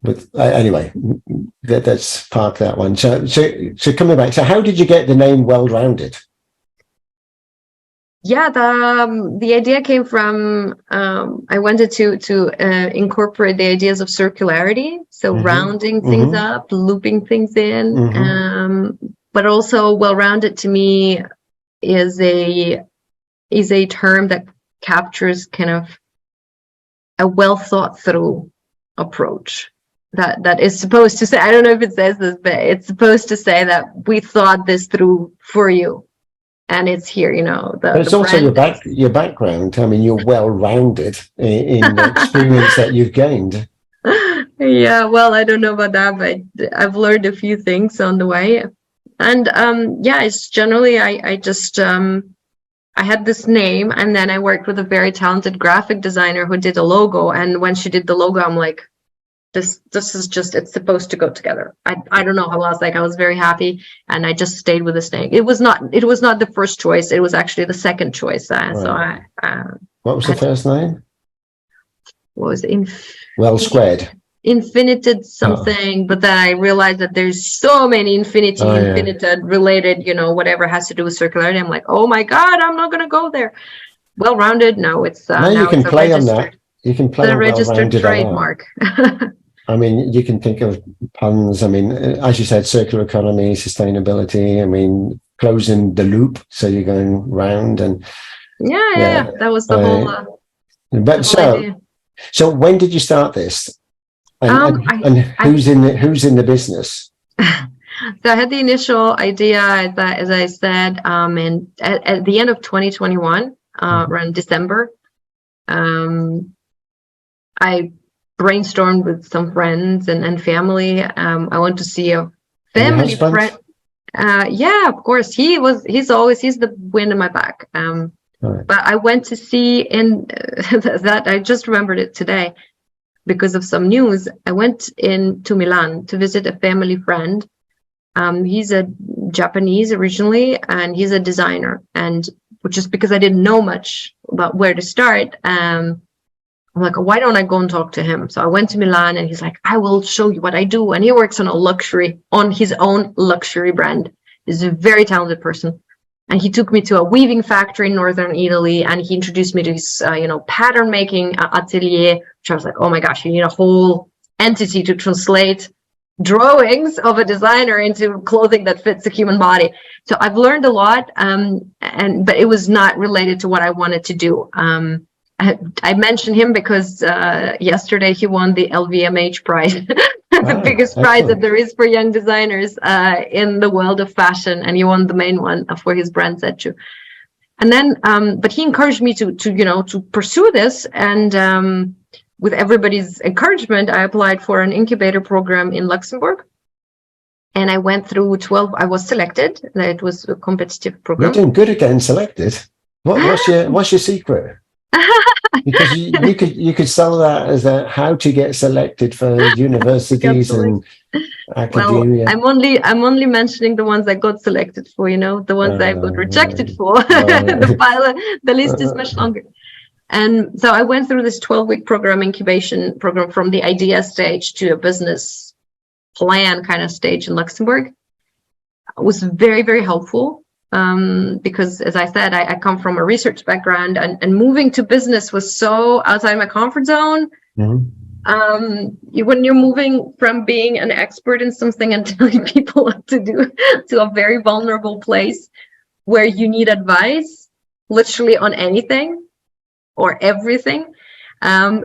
Speaker 2: But anyway, let's park that one. So coming back, so how did you get the name Well-Rounded?
Speaker 3: Yeah, the idea came from, I wanted to incorporate the ideas of circularity, so rounding things up, looping things in, but also well-rounded to me is a term that captures kind of a well thought through approach that is supposed to say, I don't know if it says this, but it's supposed to say that we thought this through for you. And it's here, you know. But it's also
Speaker 2: your background. I mean, you're well-rounded in the experience that you've gained.
Speaker 3: Yeah, well, I don't know about that, but I've learned a few things on the way. And yeah, it's generally, I just, I had this name, and then I worked with a very talented graphic designer who did a logo. And when she did the logo, I'm like, this is just, it's supposed to go together. I don't know how else, like I was very happy, and I just stayed with this name. It was not the first choice. It was actually the second choice.
Speaker 2: Right.
Speaker 3: So
Speaker 2: what was the first name?
Speaker 3: What was it?
Speaker 2: Well Squared.
Speaker 3: Infinited something, but then I realized that there's so many infinited related, you know, whatever has to do with circularity. I'm like, oh my God, I'm not going to go there. Well-rounded. No, it's
Speaker 2: now you can play on that. You can play
Speaker 3: the
Speaker 2: on
Speaker 3: registered trademark.
Speaker 2: I mean, you can think of puns. I mean, as you said, circular economy, sustainability. I mean, closing the loop, so you're going round, and
Speaker 3: yeah. That was the whole.
Speaker 2: But so when did you start this? And who's in the business?
Speaker 3: So I had the initial idea, as I said, and at the end of 2021, around December, I brainstormed with some friends and family. I went to see a family friend. Yeah, of course. He's the wind in my back. Right. But I went to see that I just remembered it today because of some news. I went to Milan to visit a family friend. He's a Japanese originally, and he's a designer. And just because I didn't know much about where to start, I'm like, why don't I go and talk to him? So I went to Milan, and he's like, I will show you what I do. And he works on his own luxury brand. He's a very talented person. And he took me to a weaving factory in northern Italy, and he introduced me to his, pattern making atelier, which I was like, oh my gosh, you need a whole entity to translate drawings of a designer into clothing that fits the human body. So I've learned a lot, but it was not related to what I wanted to do. I mentioned him because yesterday he won the LVMH prize, the biggest prize that there is for young designers in the world of fashion, and he won the main one for his brand 𝗙𝗔𝗧. And then, but he encouraged me to pursue this, and with everybody's encouragement, I applied for an incubator program in Luxembourg, and I went through 12. I was selected. It was a competitive program.
Speaker 2: You're doing good at getting selected. What's your secret? Because you could sell that as how to get selected for universities and academia.
Speaker 3: Well, I'm only mentioning the ones I got selected for, the ones I got rejected for. The list is much longer. And so I went through this 12-week incubation program from the idea stage to a business plan kind of stage in Luxembourg. It was very, very helpful. Because as I said, I come from a research background, and moving to business was so outside my comfort zone. When you're moving from being an expert in something and telling people what to do to a very vulnerable place where you need advice, literally on anything or everything,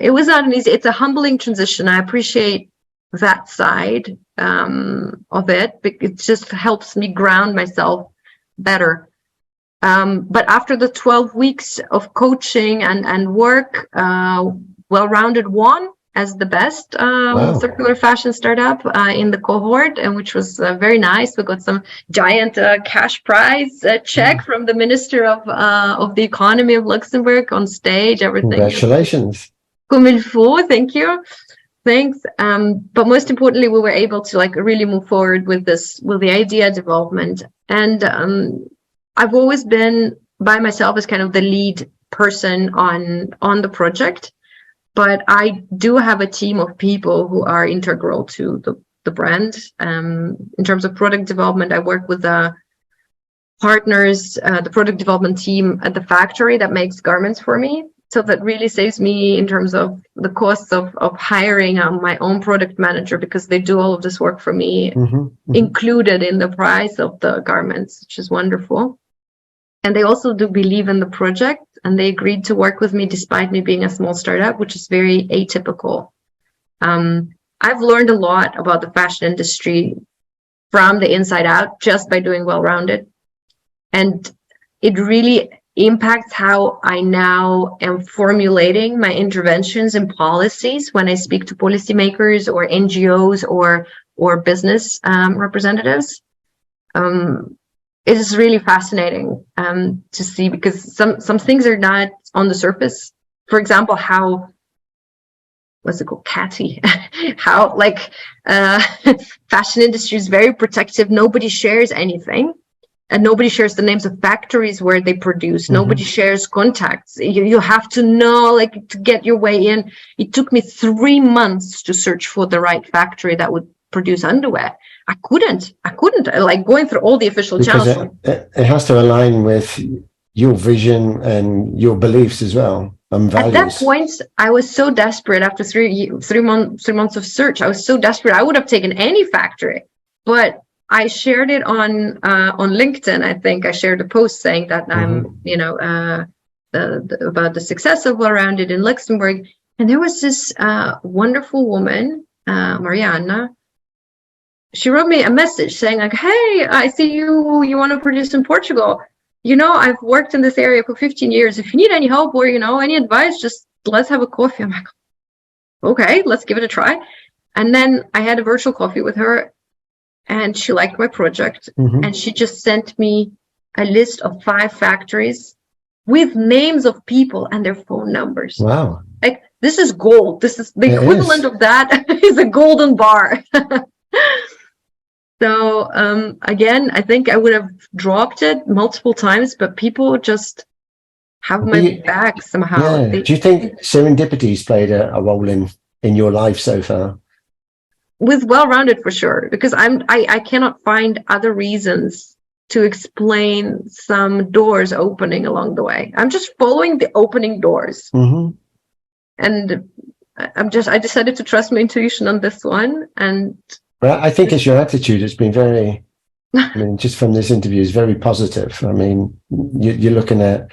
Speaker 3: it was not an easy. It's a humbling transition. I appreciate that side of it. It just helps me ground myself better. But after the 12 weeks of coaching and work, Well-Rounded won as the best circular fashion startup in the cohort, and which was very nice. We got some giant cash prize check from the Minister of the Economy of Luxembourg on stage. Everything.
Speaker 2: Congratulations.
Speaker 3: Comme il faut, thank you. Thanks. But most importantly, we were able to like really move forward with the idea development. And I've always been by myself as kind of the lead person on the project, but I do have a team of people who are integral to the brand. In terms of product development, I work with the partners, the product development team at the factory that makes garments for me. So that really saves me in terms of the costs of hiring my own product manager, because they do all of this work for me, included in the price of the garments, which is wonderful. And they also do believe in the project, and they agreed to work with me despite me being a small startup, which is very atypical. I've learned a lot about the fashion industry from the inside out just by doing Well-Rounded. And it really impacts how I now am formulating my interventions and policies when I speak to policymakers or NGOs or business representatives. It is really fascinating to see, because some things are not on the surface. For example, what's it called, catty, how like fashion industry is very protective. Nobody shares anything. And nobody shares the names of factories where they produce. Nobody shares contacts. You have to know, like, to get your way in. It took me 3 months to search for the right factory that would produce underwear. I couldn't, like, going through all the official channels.
Speaker 2: It has to align with your vision and your beliefs as well, and values.
Speaker 3: At that point, I was so desperate. After three months of search, I was so desperate. I would have taken any factory, but I shared it on LinkedIn. I think I shared a post saying that I'm, about the success of Well-Rounded in Luxembourg. And there was this wonderful woman, Mariana. She wrote me a message saying like, "Hey, I see you want to produce in Portugal. I've worked in this area for 15 years. If you need any help or, any advice, just let's have a coffee." I'm like, okay, let's give it a try. And then I had a virtual coffee with her. And she liked my project, and she just sent me a list of 5 factories with names of people and their phone numbers.
Speaker 2: Wow.
Speaker 3: Like, this is gold. This is the equivalent of that is a golden bar. So, again, I think I would have dropped it multiple times, but people just have my back somehow.
Speaker 2: Yeah. Do you think serendipity's played a role in your life so far?
Speaker 3: With Well-Rounded, for sure, because I cannot find other reasons to explain some doors opening along the way. I'm just following the opening doors, and I decided to trust my intuition on this one. And
Speaker 2: well, I think it's your attitude. It's been very, just from this interview, is very positive. I mean, you're looking at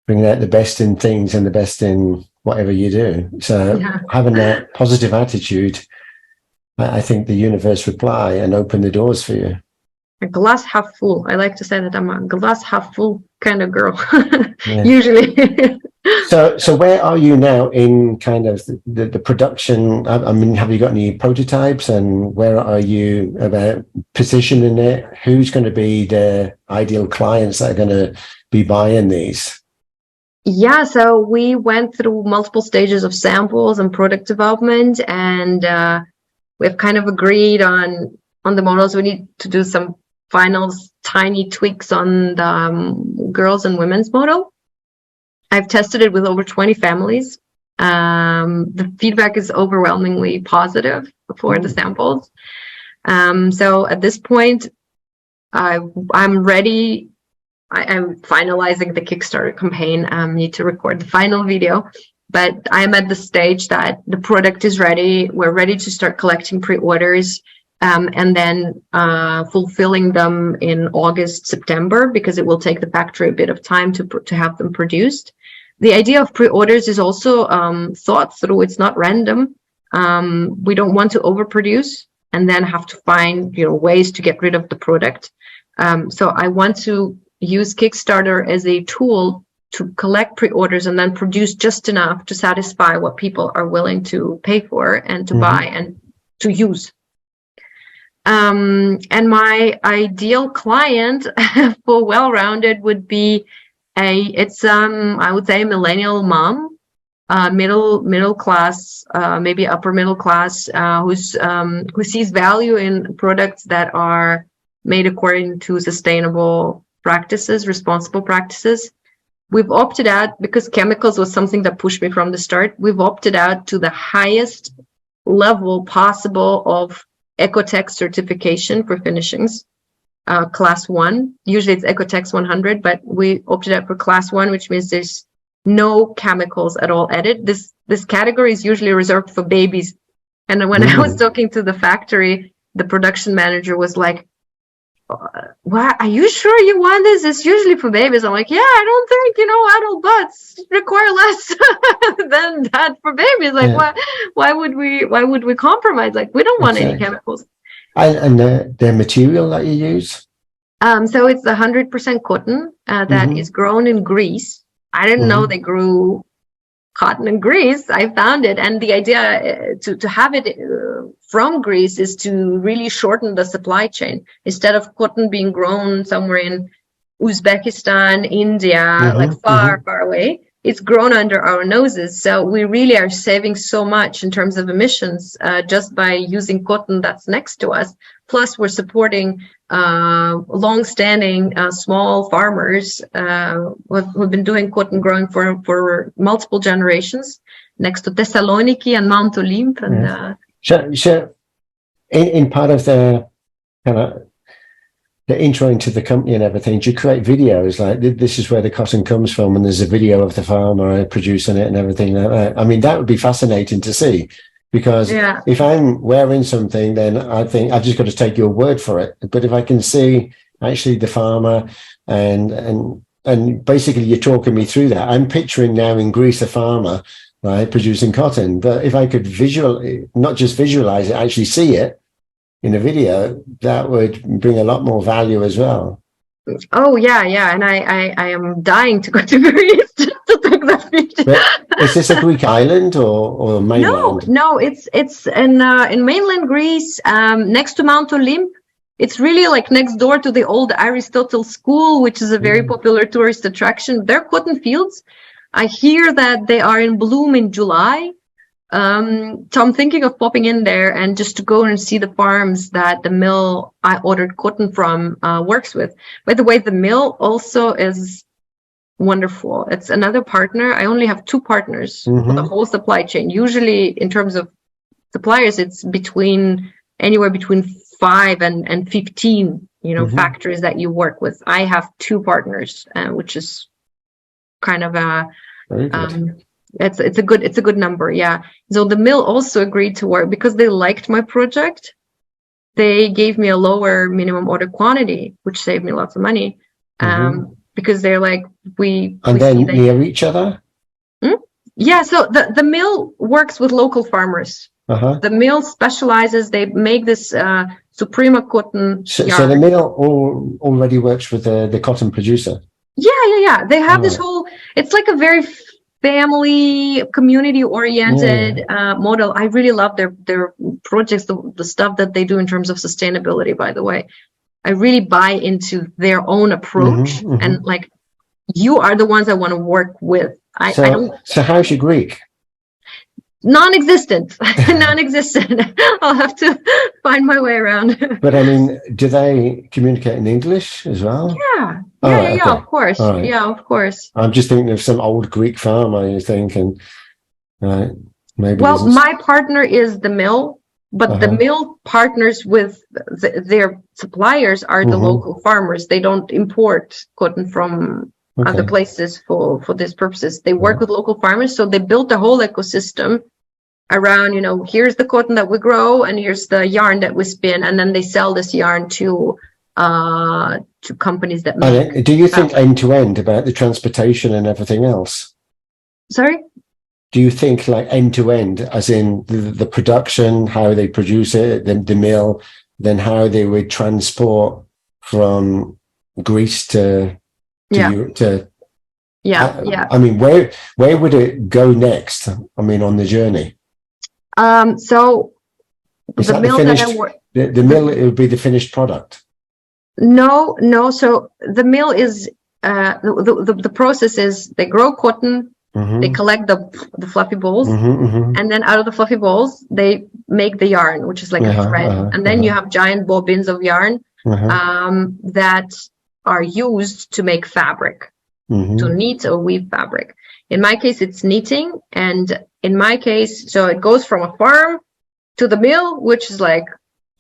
Speaker 2: bringing out the best in things and the best in whatever you do. So having that positive attitude, I think the universe reply and open the doors for you.
Speaker 3: A glass half full. I like to say that I'm a glass half full kind of girl, usually.
Speaker 2: So where are you now in kind of the production? I mean, have you got any prototypes, and where are you about positioning it? Who's going to be the ideal clients that are going to be buying these?
Speaker 3: Yeah, so we went through multiple stages of samples and product development, and we've kind of agreed on the models. We need to do some final tiny tweaks on the girls and women's model. I've tested it with over 20 families. The feedback is overwhelmingly positive for the samples. So at this point, I'm ready. I'm finalizing the Kickstarter campaign. Need to record the final video. But I'm at the stage that the product is ready. We're ready to start collecting pre-orders, and then fulfilling them in August, September, because it will take the factory a bit of time to have them produced. The idea of pre-orders is also thought through. It's not random. We don't want to overproduce and then have to find ways to get rid of the product. So I want to use Kickstarter as a tool to collect pre-orders and then produce just enough to satisfy what people are willing to pay for and to buy and to use. And my ideal client for Well-Rounded would be I would say a millennial mom middle class, maybe upper middle class, who sees value in products that are made according to sustainable practices, responsible practices. We've opted out, because chemicals was something that pushed me from the start, we've opted out to the highest level possible of 𝗘𝗘𝗥 certification for finishings, class 1. Usually it's 𝗘𝗘𝗥 100, but we opted out for class 1, which means there's no chemicals at all added. This category is usually reserved for babies. And when I was talking to the factory, the production manager was like, "Why are you sure you want this? It's usually for babies." I'm like, "Yeah, I don't think, adult butts require less than that for babies. Like, why would we compromise? Like, we don't want any chemicals."
Speaker 2: And the material that you use?
Speaker 3: So it's 100% cotton that is grown in Greece. I didn't know they grew cotton in Greece. I found it, and the idea to have it from Greece is to really shorten the supply chain. Instead of cotton being grown somewhere in Uzbekistan, India, like far away, it's grown under our noses. So we really are saving so much in terms of emissions just by using cotton that's next to us. Plus, we're supporting long-standing small farmers who've been doing cotton growing for multiple generations next to Thessaloniki and Mount Olymp. And
Speaker 2: so in part of the kind of the intro into the company and everything, do you create videos like this is where the cotton comes from, and there's a video of the farmer producing it and everything like that? I mean, that would be fascinating to see, because if I'm wearing something, then I think I've just got to take your word for it. But if I can see actually the farmer and basically you're talking me through that, I'm picturing now in Greece a farmer, right, producing cotton. But if I could not just visualize it, actually see it in a video, that would bring a lot more value as well.
Speaker 3: Oh yeah, and I am dying to go to Greece to take that video.
Speaker 2: But is this a Greek island or mainland?
Speaker 3: No, it's in mainland Greece, next to Mount Olymp. It's really like next door to the old Aristotle School, which is a very popular tourist attraction. They're cotton fields. I hear that they are in bloom in July. So I'm thinking of popping in there and just to go and see the farms that the mill I ordered cotton from works with. By the way, the mill also is wonderful. It's another partner. I only have 2 partners for the whole supply chain. Usually in terms of suppliers, it's anywhere between 5 and 15, factories that you work with. I have 2 partners, which is kind of a it's a good number. Yeah. So the mill also agreed to work because they liked my project. They gave me a lower minimum order quantity, which saved me lots of money. Because they're like,
Speaker 2: and then near each other.
Speaker 3: Yeah. So the mill works with local farmers. The mill specializes. They make this Suprema cotton.
Speaker 2: So the mill already works with the cotton producer.
Speaker 3: Yeah. They have this whole. It's like a very family, community-oriented model. I really love their projects, the stuff that they do in terms of sustainability. By the way, I really buy into their own approach, and like, you are the ones I want to work with.
Speaker 2: So how's your Greek?
Speaker 3: Non-existent. I'll have to find my way around.
Speaker 2: But I mean, do they communicate in English as well?
Speaker 3: Yeah. Of course. Right. Yeah, of course.
Speaker 2: I'm just thinking of some old Greek farmer, you think, and maybe.
Speaker 3: Well, my partner is the mill, but the mill partners with their suppliers are the local farmers. They don't import cotton from other places for these purposes. They work with local farmers, so they built a whole ecosystem around, here's the cotton that we grow and here's the yarn that we spin, and then they sell this yarn to companies that make.
Speaker 2: Do you think end to end about the transportation and everything else?
Speaker 3: Sorry?
Speaker 2: Do you think like end to end, as in the production, how they produce it, the mill, then how they would transport from Greece to Europe to? I mean, where would it go next? I mean, on the journey.
Speaker 3: So the mill that I work.
Speaker 2: The mill, it would be the finished product.
Speaker 3: No. So the mill is the process is they grow cotton, They collect the fluffy balls, and then out of the fluffy balls, they make the yarn, which is like a thread. And then you have giant bobbins of yarn that are used to make fabric, to knit or weave fabric. In my case, it's knitting. And in my case, so it goes from a farm to the mill, which is like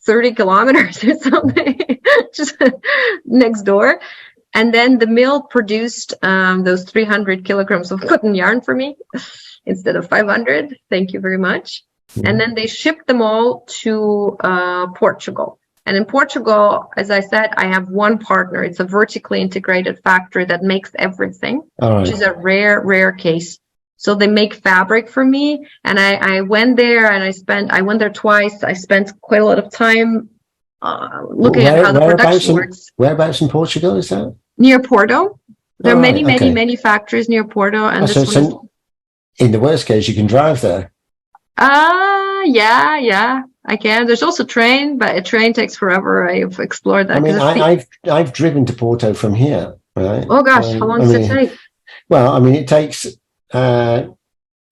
Speaker 3: 30 kilometers or something, just next door. And then the mill produced those 300 kilograms of cotton yarn for me instead of 500. Thank you very much. And then they shipped them all to Portugal. And in Portugal, as I said, I have one partner. It's a vertically integrated factory that makes everything, which is a rare case. So they make fabric for me. And I went there and I went there twice. I spent quite a lot of time looking at how the production works.
Speaker 2: Whereabouts in Portugal is that?
Speaker 3: Near Porto. There are many factories near Porto. And
Speaker 2: in the worst case, you can drive there.
Speaker 3: Yeah, I can. There's also train, but a train takes forever. I've explored that.
Speaker 2: I mean, I've driven to Porto from here, right?
Speaker 3: Oh gosh, how long does it take?
Speaker 2: Well, I mean, it takes, where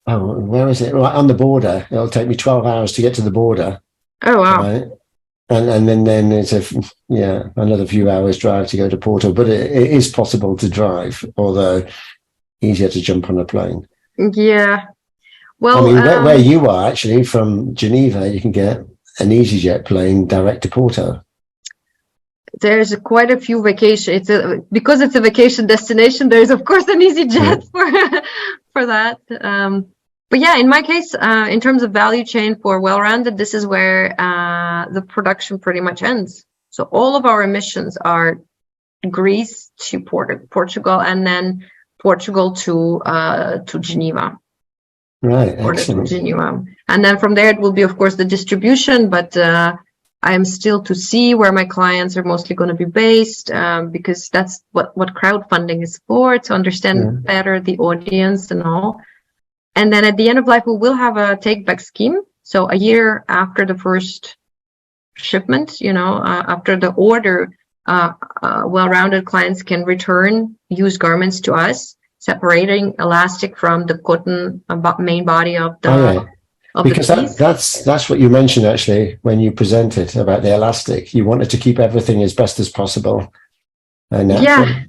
Speaker 2: is it? Right on the border. It'll take me 12 hours to get to the border.
Speaker 3: Oh, wow.
Speaker 2: Right? And then it's another few hours drive to go to Porto, but it is possible to drive, although easier to jump on a plane.
Speaker 3: Yeah. Well,
Speaker 2: I mean, where you are actually from Geneva, you can get an EasyJet plane direct to Porto.
Speaker 3: There's quite a few vacations. Because it's a vacation destination. There's of course an EasyJet for that. But yeah, in my case, in terms of value chain for well-rounded, this is where the production pretty much ends. So all of our emissions are Greece to Portugal, and then Portugal to Geneva.
Speaker 2: Right, excellent.
Speaker 3: And then from there, it will be, of course, the distribution, but I am still to see where my clients are mostly going to be based, because that's what crowdfunding is for, to understand better the audience and all. And then at the end of life, we will have a take-back scheme. So a year after the first shipment, after the order, well-rounded clients can return used garments to us, separating elastic from the cotton main body of the
Speaker 2: because that's what you mentioned actually when you presented about the elastic. You wanted to keep everything as best as possible.
Speaker 3: Yeah.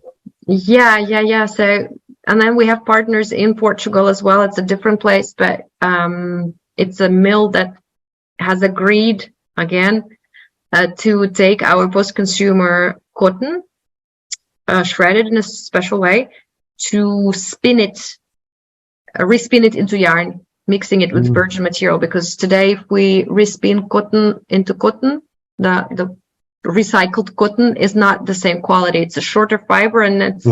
Speaker 3: So, and then we have partners in Portugal as well. It's a different place, but it's a mill that has agreed again to take our post-consumer cotton, shredded in a special way, to respin it into yarn, mixing it with virgin material. Because today, if we respin cotton into cotton, the recycled cotton is not the same quality. It's a shorter fiber and it's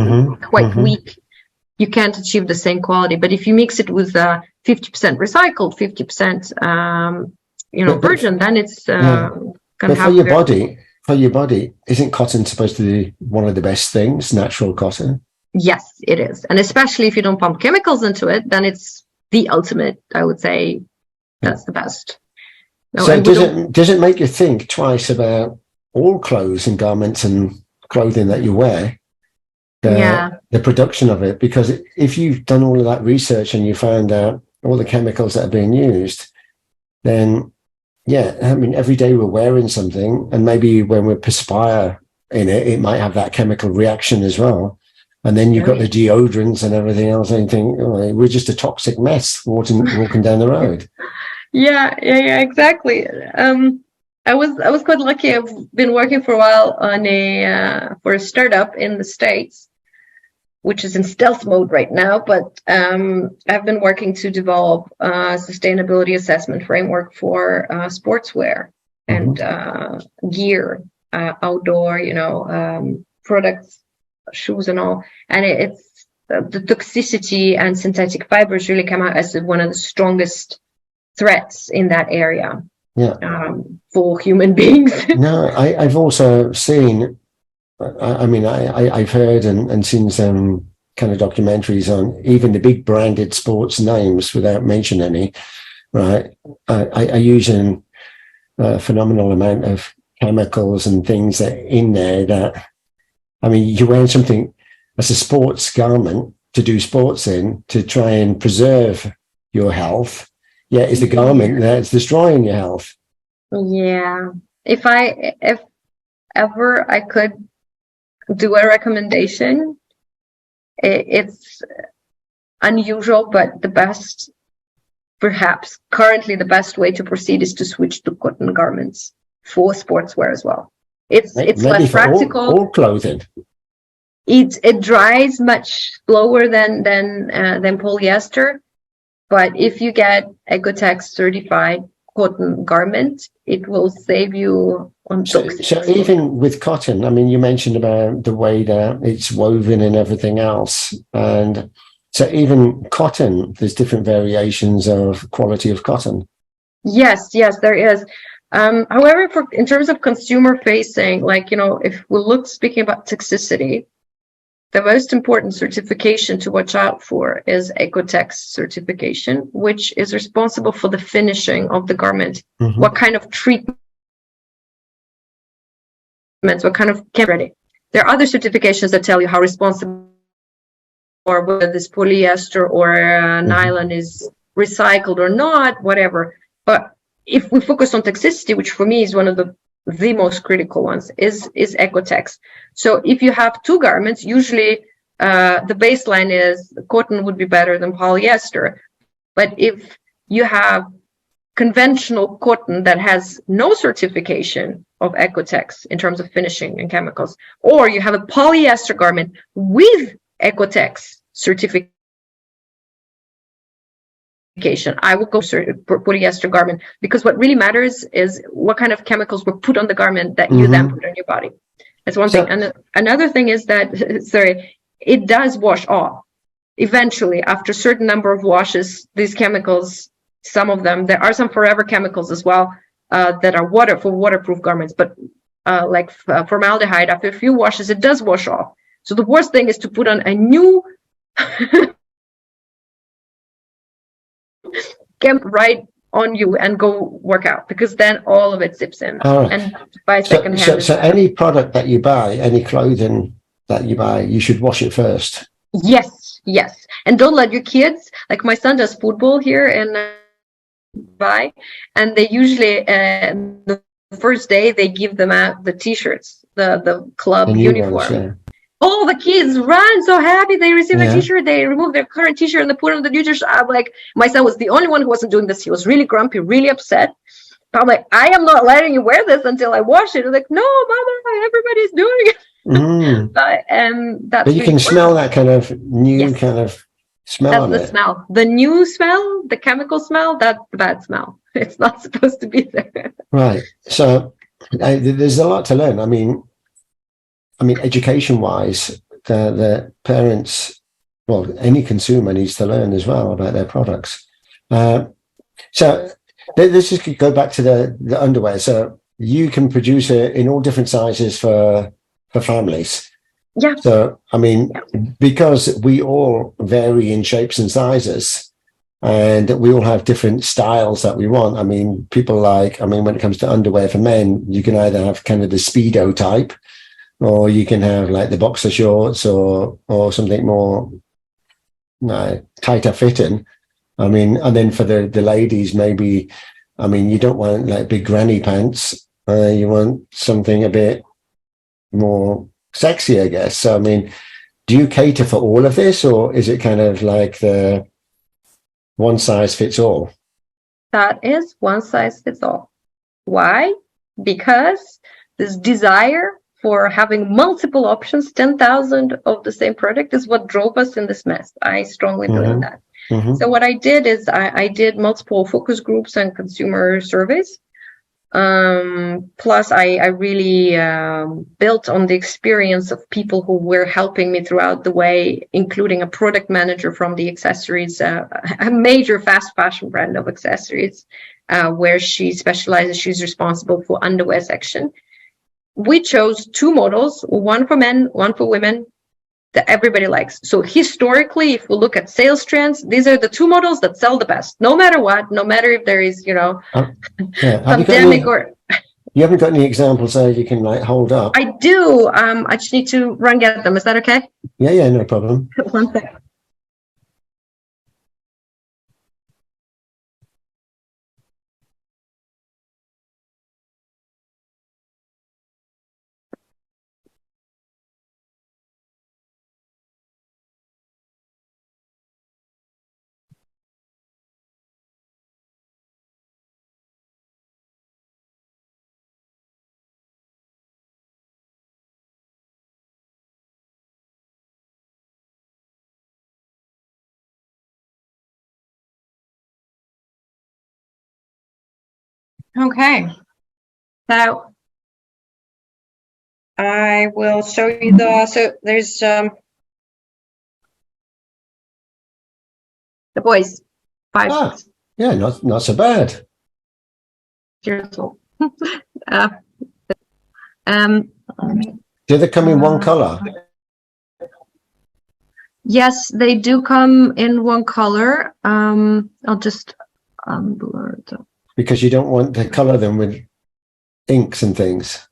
Speaker 3: quite weak. You can't achieve the same quality. But if you mix it with 50% recycled, 50% virgin, then it's
Speaker 2: but for your body, isn't cotton supposed to be one of the best things, natural cotton?
Speaker 3: Yes, it is. And especially if you don't pump chemicals into it, then it's the ultimate, I would say. That's the best.
Speaker 2: So does it make you think twice about all clothes and garments and clothing that you wear, the production of it? Because if you've done all of that research and you found out all the chemicals that are being used, then I mean, every day we're wearing something, and maybe when we perspire in it, it might have that chemical reaction as well. And then you've got the deodorants and everything else, and you think, we're just a toxic mess walking down the road.
Speaker 3: Yeah, exactly. I was quite lucky. I've been working for a while on for a startup in the States, which is in stealth mode right now. But I've been working to develop a sustainability assessment framework for sportswear and gear, outdoor, products, shoes and all. And it's the toxicity and synthetic fibers really come out as one of the strongest threats in that area. For human beings.
Speaker 2: No, I've also seen, I've heard and seen some kind of documentaries on even the big branded sports names, without mentioning any, right, are using a phenomenal amount of chemicals and things that in there that, I mean, you're wearing something as a sports garment, to do sports in to try and preserve your health, yet it's the garment that's destroying your health.
Speaker 3: Yeah. If ever I could do a recommendation, it's unusual, but the best, perhaps currently the best way to proceed is to switch to cotton garments for sportswear as well. It's less practical.
Speaker 2: All clothing.
Speaker 3: It dries much slower than polyester, but if you get 𝗙𝗘𝗔𝗥 certified cotton garment, it will save you on toxins.
Speaker 2: So even with cotton, I mean, you mentioned about the way that it's woven and everything else, and so even cotton, there's different variations of quality of cotton.
Speaker 3: Yes, there is. However, in terms of consumer facing, like, if we look, speaking about toxicity, the most important certification to watch out for is 𝗙𝗘𝗔𝗥 certification, which is responsible for the finishing of the garment. Mm-hmm. What kind of treatments, what kind of ready. There are other certifications that tell you how responsible, or whether this polyester or nylon is recycled or not, whatever. But if we focus on toxicity, which for me is one of the most critical ones, is 𝗙𝗘𝗥. So if you have two garments, usually the baseline is cotton would be better than polyester. But if you have conventional cotton that has no certification of 𝗙𝗘𝗥 in terms of finishing and chemicals, or you have a polyester garment with 𝗙𝗘𝗥 certification, I will go polyester garment, because what really matters is what kind of chemicals were put on the garment that you then put on your body. That's one thing. And another thing is that, it does wash off. Eventually, after a certain number of washes, these chemicals, some of them, there are some forever chemicals as well, that are waterproof garments, but like formaldehyde, after a few washes, it does wash off. So the worst thing is to put on a new right on you and go work out, because then all of it zips in.
Speaker 2: Right.
Speaker 3: And buy secondhand.
Speaker 2: So any product that you buy, any clothing that you buy, you should wash it first.
Speaker 3: Yes. And don't let your kids, like my son does football here in Dubai, and they usually the first day they give them out the t-shirts, the club uniform. Ones, yeah. All the kids run so happy, they receive a t-shirt, they remove their current t-shirt and they put on the new t-shirt. I'm like, my son was the only one who wasn't doing this. He was really grumpy, really upset. I'm like, I am not letting you wear this until I wash it. I'm like, no, mother, everybody's doing it. That's
Speaker 2: but you can smell that kind of new kind of smell.
Speaker 3: That's the smell. The new smell, the chemical smell, that's the bad smell. It's not supposed to be there.
Speaker 2: Right. So there's a lot to learn. I mean, education-wise, the parents, well, any consumer needs to learn as well about their products. So let's just go back to the underwear. So you can produce it in all different sizes for families.
Speaker 3: Yeah.
Speaker 2: So, because we all vary in shapes and sizes, and we all have different styles that we want. People like, when it comes to underwear for men, you can either have kind of the Speedo type, or you can have like the boxer shorts or something more tighter fitting. And then for the ladies, maybe, you don't want like big granny pants. You want something a bit more sexy, I guess. So, do you cater for all of this, or is it kind of like the one size fits all?
Speaker 3: That is one size fits all. Why? Because this desire for having multiple options, 10,000 of the same product, is what drove us in this mess. I strongly believe that. So what I did is I did multiple focus groups and consumer surveys. Plus I really built on the experience of people who were helping me throughout the way, including a product manager from the accessories, a major fast fashion brand of accessories, where she specializes. She's responsible for underwear section. We chose two models, one for men, one for women, that everybody likes. So historically, if we look at sales trends, these are the two models that sell the best, no matter what, no matter if there is, pandemic or...
Speaker 2: You haven't got any examples there you can like hold up?
Speaker 3: I do. I just need to get them. Is that okay?
Speaker 2: Yeah, no problem.
Speaker 3: One second. Okay. So I will show you so there's the boys, 5
Speaker 2: Yeah, not so bad.
Speaker 3: years old.
Speaker 2: Do they come in one color?
Speaker 3: Yes, they do come in one color. I'll just blur it up.
Speaker 2: Because you don't want to color them with inks and things.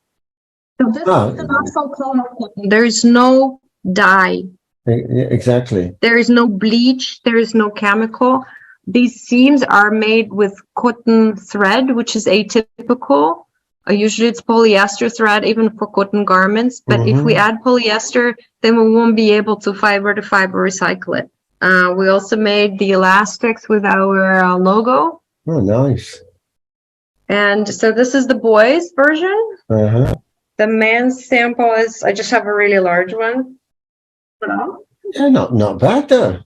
Speaker 3: So this is the natural color. There is no dye.
Speaker 2: Exactly.
Speaker 3: There is no bleach. There is no chemical. These seams are made with cotton thread, which is atypical. Usually it's polyester thread, even for cotton garments. But if we add polyester, then we won't be able to fiber to fiber recycle it. We also made the elastics with our logo.
Speaker 2: Oh, nice.
Speaker 3: And so this is the boys' version. The men's sample is, I just have a really large one.
Speaker 2: Yeah, not bad though.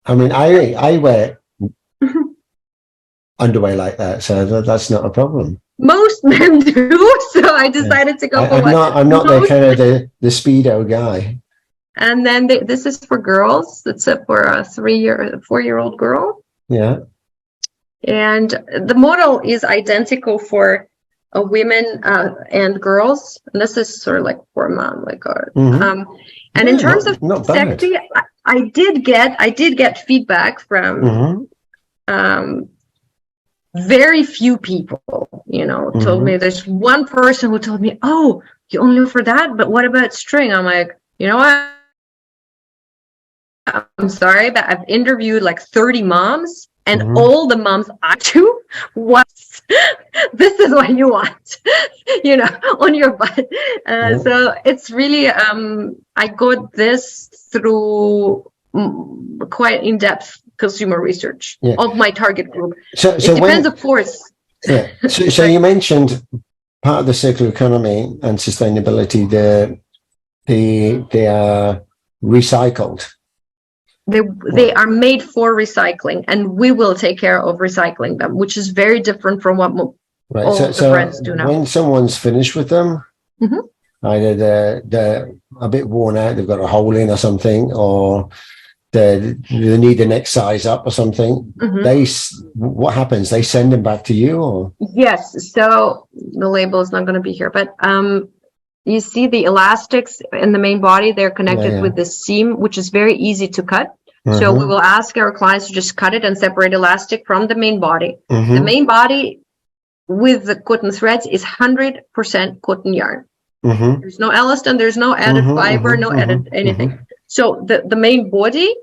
Speaker 2: I mean, I wear underwear like that, so that's not a problem.
Speaker 3: Most men do, so I decided to go for one.
Speaker 2: I'm not the kind of the Speedo guy.
Speaker 3: And then this is for girls. It's for a 4-year-old girl.
Speaker 2: Yeah. And
Speaker 3: the model is identical for women and girls. And this is sort of like for a mom, like and in terms of sexy, I did get feedback from very few people, told me. There's one person who told me, "Oh, you only look for that, but what about string?" I'm like, you know what? I'm sorry, but I've interviewed like 30 moms, and all the moms I do this is what you want, on your butt. So it's really, I got this through quite in-depth consumer research of my target group. So it depends, of course.
Speaker 2: Yeah. So you mentioned part of the circular economy and sustainability. They are recycled.
Speaker 3: They are made for recycling, and we will take care of recycling them, which is very different from what all the brands do now.
Speaker 2: When someone's finished with them, either they're a bit worn out, they've got a hole in or something, or they need the next size up or something, what happens? They send them back to you, or?
Speaker 3: Yes. So the label is not going to be here, but you see the elastics in the main body, they're connected with the seam, which is very easy to cut. So we will ask our clients to just cut it and separate elastic from the main body. The main body with the cotton threads is 100% cotton yarn. There's no elastin, there's no added fiber, no added anything. So the main body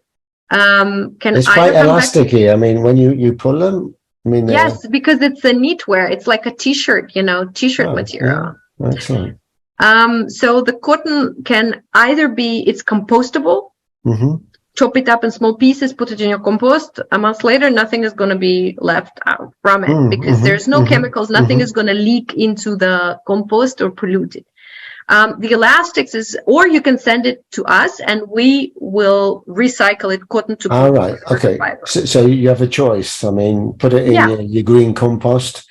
Speaker 2: it's quite elasticy. I mean, when you pull them,
Speaker 3: yes, because it's a knitwear. It's like a t-shirt, t-shirt material.
Speaker 2: Yeah. Excellent.
Speaker 3: So the cotton can either be, it's compostable, chop it up in small pieces, put it in your compost. A month later, nothing is going to be left out from it because there's no chemicals. Nothing is going to leak into the compost or pollute it. The elastics is, or you can send it to us and we will recycle it cotton to cotton.
Speaker 2: All right. Okay. So you have a choice. I mean, put it in your green compost.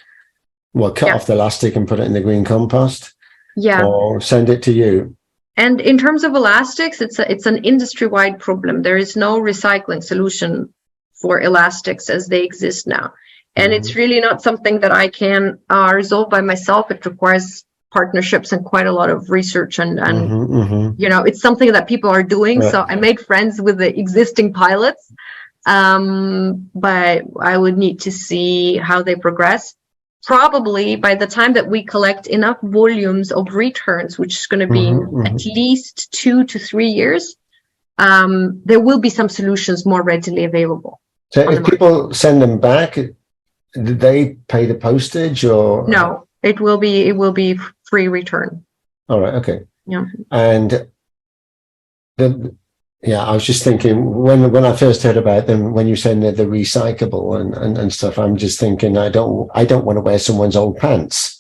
Speaker 2: Well, cut off the elastic and put it in the green compost. Yeah. Or send it to you.
Speaker 3: And in terms of elastics, it's an industry-wide problem. There is no recycling solution for elastics as they exist now. And it's really not something that I can resolve by myself. It requires partnerships and quite a lot of research and it's something that people are doing. So I made friends with the existing pilots, but I would need to see how they progress. Probably by the time that we collect enough volumes of returns, which is going to be at least 2 to 3 years, there will be some solutions more readily available.
Speaker 2: So if people send them back, do they pay the postage or?
Speaker 3: No, it will be free return.
Speaker 2: All right. Okay.
Speaker 3: Yeah.
Speaker 2: And I was just thinking when I first heard about them, when you said they're the recyclable and stuff, I'm just thinking I don't want to wear someone's old pants,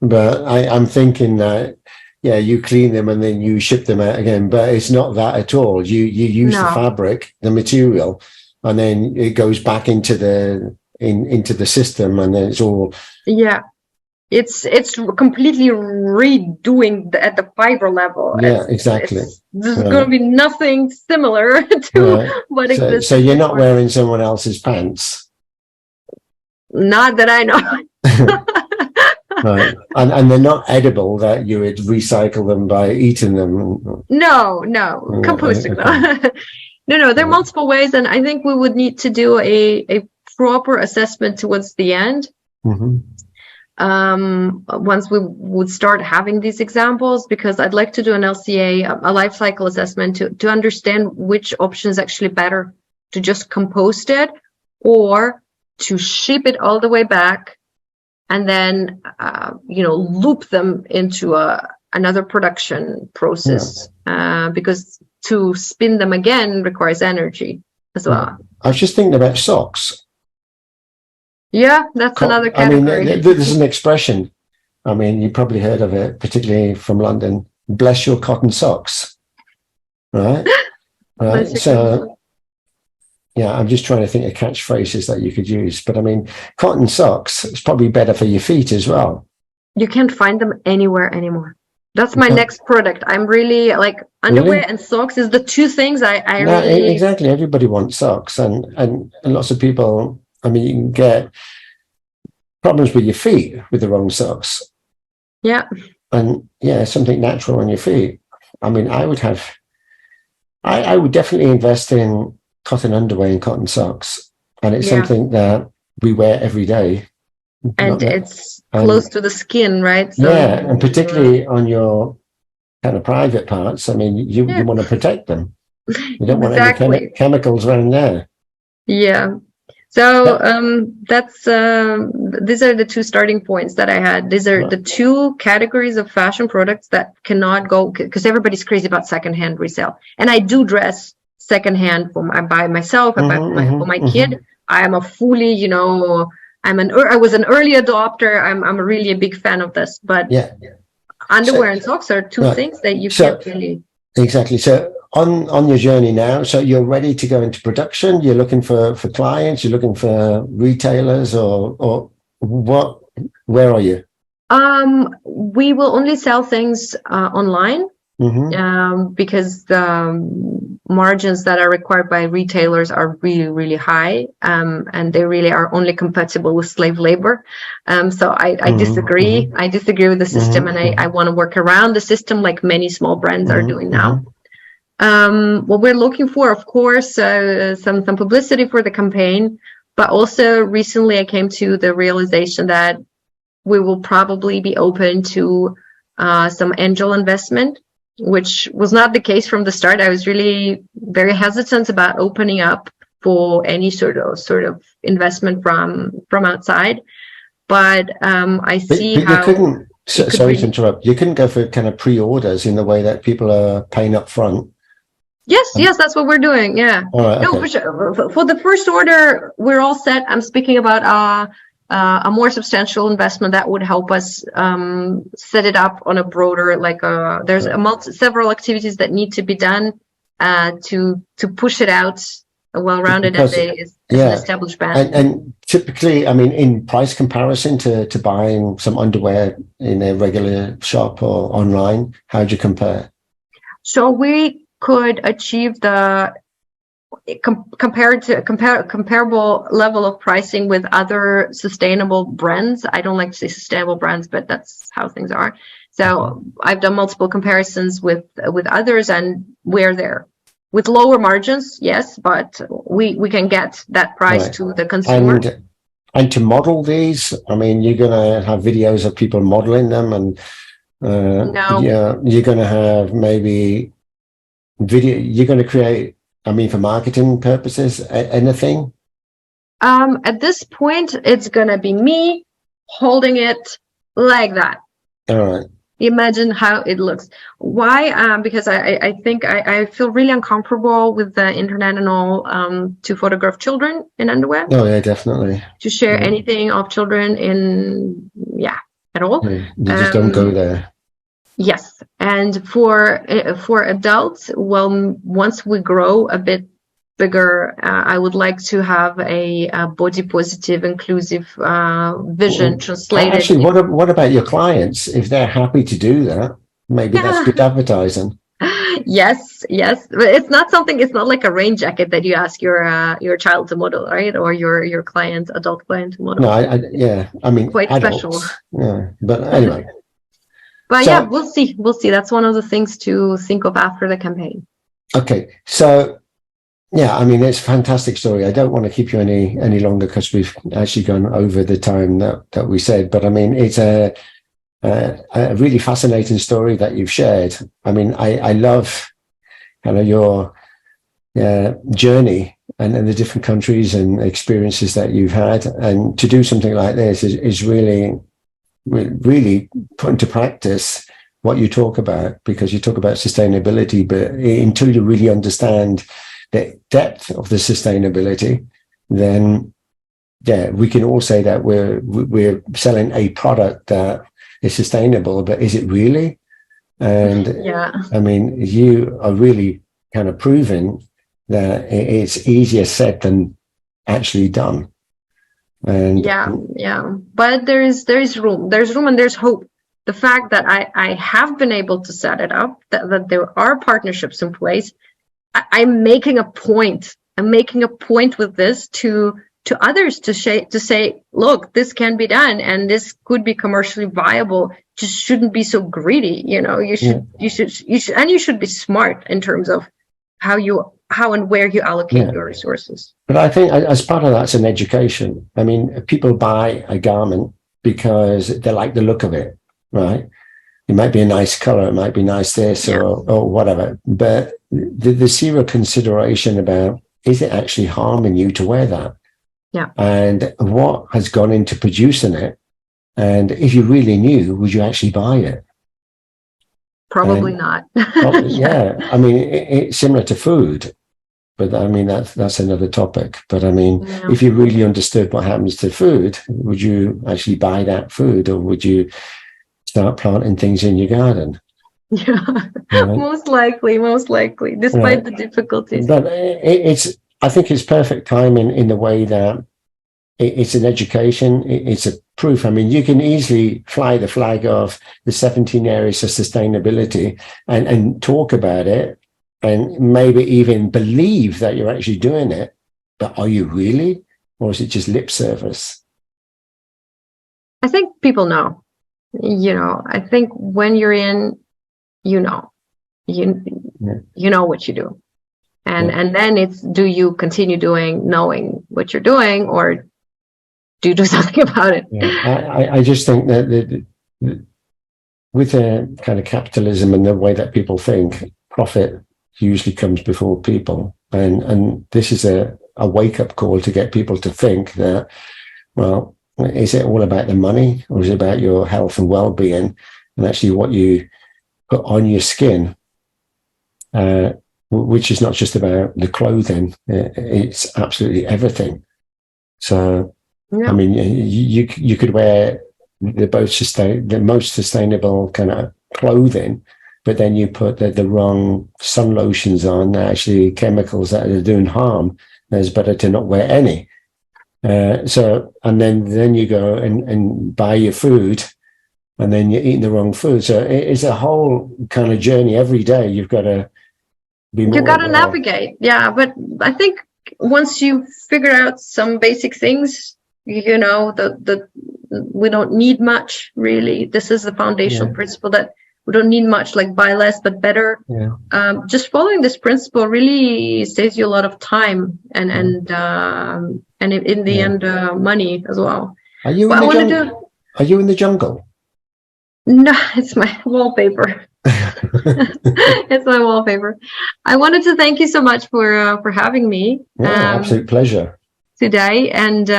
Speaker 2: but I'm thinking that you clean them and then you ship them out again, but it's not that at all. You use the fabric, the material, and then it goes back into the system, and then it's all
Speaker 3: it's completely redoing at the fiber level.
Speaker 2: Yeah, exactly.
Speaker 3: There's going to be nothing similar to what exists.
Speaker 2: So you're not wearing someone else's pants?
Speaker 3: Not that I know.
Speaker 2: Right. And they're not edible, that you would recycle them by eating them?
Speaker 3: No, composting them. No, there are multiple ways, and I think we would need to do a proper assessment towards the end. Once we would start having these examples, because I'd like to do an LCA, a life cycle assessment, to understand which option is actually better, to just compost it or to ship it all the way back and then loop them into another production process, because to spin them again requires energy as well.
Speaker 2: I was just thinking about socks.
Speaker 3: Yeah, that's another category.
Speaker 2: I mean, there's an expression. I mean, you probably heard of it, particularly from London. Bless your cotton socks, right? Right. So, yeah, I'm just trying to think of catchphrases that you could use. But I mean, cotton socks is probably better for your feet as well.
Speaker 3: You can't find them anywhere anymore. That's my next product. I'm really like underwear and socks is the two things I really...
Speaker 2: Exactly. Everybody wants socks, and lots of people. I mean, you can get problems with your feet with the wrong socks.
Speaker 3: Yeah.
Speaker 2: And something natural on your feet. I mean, I would definitely invest in cotton underwear and cotton socks. And it's something that we wear every day.
Speaker 3: And it's close to the skin, right?
Speaker 2: So, and particularly on your kind of private parts. I mean, you want to protect them. You don't want any chemicals around there.
Speaker 3: Yeah. So that's these are the two starting points that I had. These are the two categories of fashion products that cannot go, because everybody's crazy about secondhand resale. And I do dress secondhand I buy myself, I buy for my kid. I am a fully, I was an early adopter. I'm really a big fan of this. But underwear and socks are two things that you can't really.
Speaker 2: Exactly. So on your journey now, so you're ready to go into production. You're looking for clients. You're looking for retailers, or what? Where are you?
Speaker 3: We will only sell things online, because the margins that are required by retailers are really, really high, and they really are only compatible with slave labor. So I disagree. I disagree with the system, and I want to work around the system like many small brands are doing now. What we're looking for, of course, some publicity for the campaign, but also recently I came to the realization that we will probably be open to some angel investment, which was not the case from the start. I was really very hesitant about opening up for any sort of investment from outside, but I see how.
Speaker 2: Sorry to interrupt. You couldn't go for kind of pre-orders in the way that people are paying up front.
Speaker 3: Yes, that's what we're doing. Yeah.
Speaker 2: Right,
Speaker 3: no, for the first order, we're all set. I'm speaking about a more substantial investment that would help us set it up on a broader, there's several activities that need to be done to push it out well-rounded as an established brand.
Speaker 2: And typically, I mean, in price comparison to buying some underwear in a regular shop or online, how do you compare?
Speaker 3: So we could achieve the comparable level of pricing with other sustainable brands. I don't like to say sustainable brands, but that's how things are. So I've done multiple comparisons with others, and we're there with lower margins, yes, but we can get that price to the consumer.
Speaker 2: And to model these, I mean, you're going to have videos of people modeling them, and you're going to have maybe video. You're going to create, I mean, for marketing purposes, anything?
Speaker 3: At this point, it's going to be me holding it like that.
Speaker 2: All right.
Speaker 3: Imagine how it looks. Why? Because I think I feel really uncomfortable with the internet and all to photograph children in underwear.
Speaker 2: Oh, yeah, definitely.
Speaker 3: To share anything of children at all.
Speaker 2: Yeah, you just don't go there.
Speaker 3: Yes, and for adults, well, once we grow a bit bigger. I would like to have a body positive, inclusive vision translated.
Speaker 2: Actually, what about your clients? If they're happy to do that, maybe that's good advertising.
Speaker 3: Yes, but it's not like a rain jacket that you ask your child to model, right? Or your adult client to model.
Speaker 2: No, I mean,
Speaker 3: quite
Speaker 2: adults.
Speaker 3: special.
Speaker 2: Yeah, but anyway.
Speaker 3: But so, yeah, we'll see. That's one of the things to think of after the campaign.
Speaker 2: Okay, so yeah, I mean, it's a fantastic story. I don't want to keep you any longer because we've actually gone over the time that we said. But I mean, it's a really fascinating story that you've shared. I mean, I love kind of your journey and the different countries and experiences that you've had. And to do something like this is really put into practice what you talk about, because you talk about sustainability, but until you really understand the depth of the sustainability, then we can all say that we're selling a product that is sustainable, but is it really? And I mean, you are really kind of proving that it's easier said than actually done. And
Speaker 3: but there's room and there's hope. The fact that I have been able to set it up, that there are partnerships in place, I'm making a point. I'm making a point with this to others to say, look, this can be done and this could be commercially viable. Just shouldn't be so greedy. You should be smart in terms of how and where you allocate your resources.
Speaker 2: But I think as part of that's an education. I mean, people buy a garment because they like the look of it, right? It might be a nice color, it might be nice this or whatever. But the zero consideration about, is it actually harming you to wear that?
Speaker 3: Yeah.
Speaker 2: And what has gone into producing it? And if you really knew, would you actually buy it?
Speaker 3: Probably not.
Speaker 2: Yeah. I mean, it's similar to food. But I mean, that's another topic. But I mean, if you really understood what happens to food, would you actually buy that food, or would you start planting things in your garden?
Speaker 3: Yeah, right? Most likely, despite the difficulties.
Speaker 2: But I think it's perfect timing in the way that it's an education, it's a proof. I mean, you can easily fly the flag of the 17 areas of sustainability and talk about it, and maybe even believe that you're actually doing it, but are you really? Or is it just lip service?
Speaker 3: I think people know. I think when you're in, you know what you do. And then it's, do you continue knowing what you're doing, or do you do something about it?
Speaker 2: I just think that with the kind of capitalism and the way that people think, profit usually comes before people, and this is a wake-up call to get people to think that, well, is it all about the money, or is it about your health and well-being, and actually what you put on your skin, which is not just about the clothing, it's absolutely everything. So I mean, you could wear the most sustainable kind of clothing, but then you put the wrong sun lotions on, actually chemicals that are doing harm. It's better to not wear any. And then you go and buy your food, and then you're eating the wrong food. So it's a whole kind of journey every day. You've got to be more. You've
Speaker 3: got to navigate. Yeah. But I think once you figure out some basic things, we don't need much, really. This is the foundational principle, that we don't need much, like buy less but better. Just following this principle really saves you a lot of time and in the end money as well.
Speaker 2: Are you in the jungle?
Speaker 3: No, it's my wallpaper. It's my wallpaper. I wanted to thank you so much for having me.
Speaker 2: Absolute pleasure.
Speaker 3: Today, and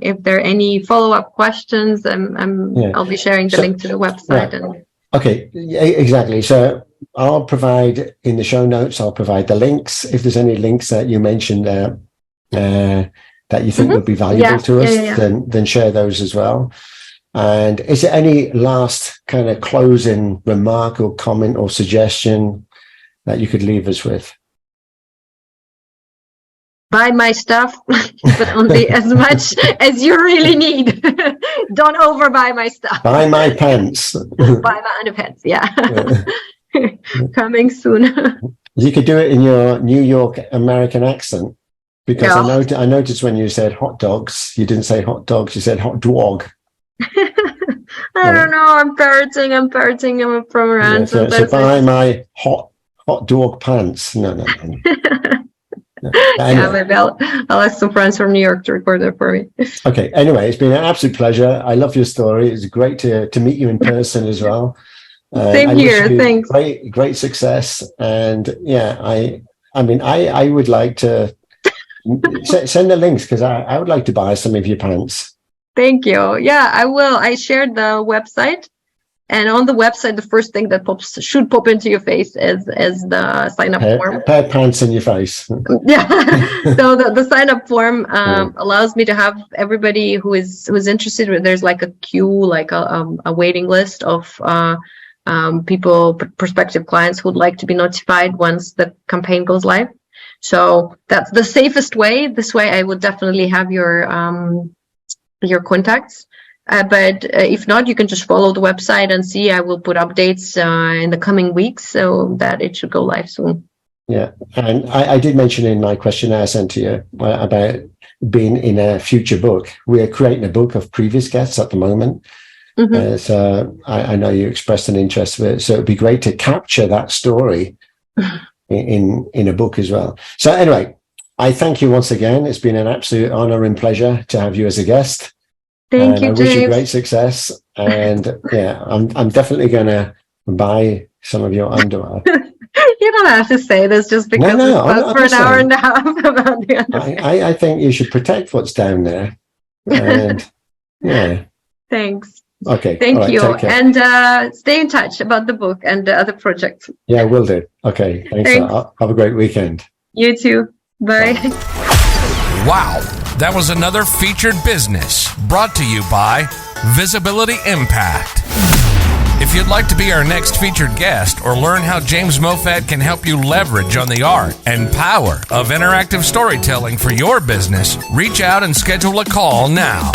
Speaker 3: if there are any follow-up questions, I'll be sharing the link to the website.
Speaker 2: Okay, exactly. So I'll provide in the show notes, I'll provide the links. If there's any links that you mentioned that you think would be valuable to us, then share those as well. And is there any last kind of closing remark or comment or suggestion that you could leave us with?
Speaker 3: Buy my stuff, but only as much as you really need. Don't overbuy my stuff.
Speaker 2: Buy my pants.
Speaker 3: Buy my underpants, yeah. Coming soon.
Speaker 2: You could do it in your New York American accent, because I noticed when you said hot dogs, you didn't say hot dogs, you said hot dog.
Speaker 3: I don't know. I'm parroting. I'm from around.
Speaker 2: So buy my hot dog pants. No. Anyway.
Speaker 3: Yeah, maybe I'll ask some friends from New York to record that for me.
Speaker 2: Okay. Anyway, it's been an absolute pleasure. I love your story. It's great to meet you in person as well.
Speaker 3: Same here. Thanks.
Speaker 2: Great success. And yeah, I would like to send the links, because I would like to buy some of your pants.
Speaker 3: Thank you. Yeah, I will. I shared the website, and on the website, the first thing that should pop into your face is the sign up form.
Speaker 2: Pair of pants in your face.
Speaker 3: Yeah. So the sign up form allows me to have everybody who's interested. There's like a queue, like a waiting list of people, prospective clients who would like to be notified once the campaign goes live. So that's the safest way. This way, I would definitely have your contacts. But if not, you can just follow the website and see. I will put updates in the coming weeks, so that it should go live soon.
Speaker 2: Yeah, and I did mention in my questionnaire I sent to you about being in a future book. We're creating a book of previous guests at the moment. Mm-hmm. So I know you expressed an interest in it. So it'd be great to capture that story in a book as well. So anyway, I thank you once again. It's been an absolute honor and pleasure to have you as a guest.
Speaker 3: Thank you,
Speaker 2: I wish you great success. And yeah, I'm definitely going to buy some of your underwear.
Speaker 3: You don't have to say this just because we spoke for an hour and a half about the underwear.
Speaker 2: I think you should protect what's down there. And yeah.
Speaker 3: Thanks.
Speaker 2: Okay.
Speaker 3: Thank you. And stay in touch about the book and the other projects.
Speaker 2: Yeah, will do. Okay. Thanks. Have a great weekend.
Speaker 3: You too. Bye.
Speaker 1: Wow. That was another Featured Business brought to you by Visibility Impact. If you'd like to be our next featured guest or learn how James Moffat can help you leverage on the art and power of interactive storytelling for your business, reach out and schedule a call now.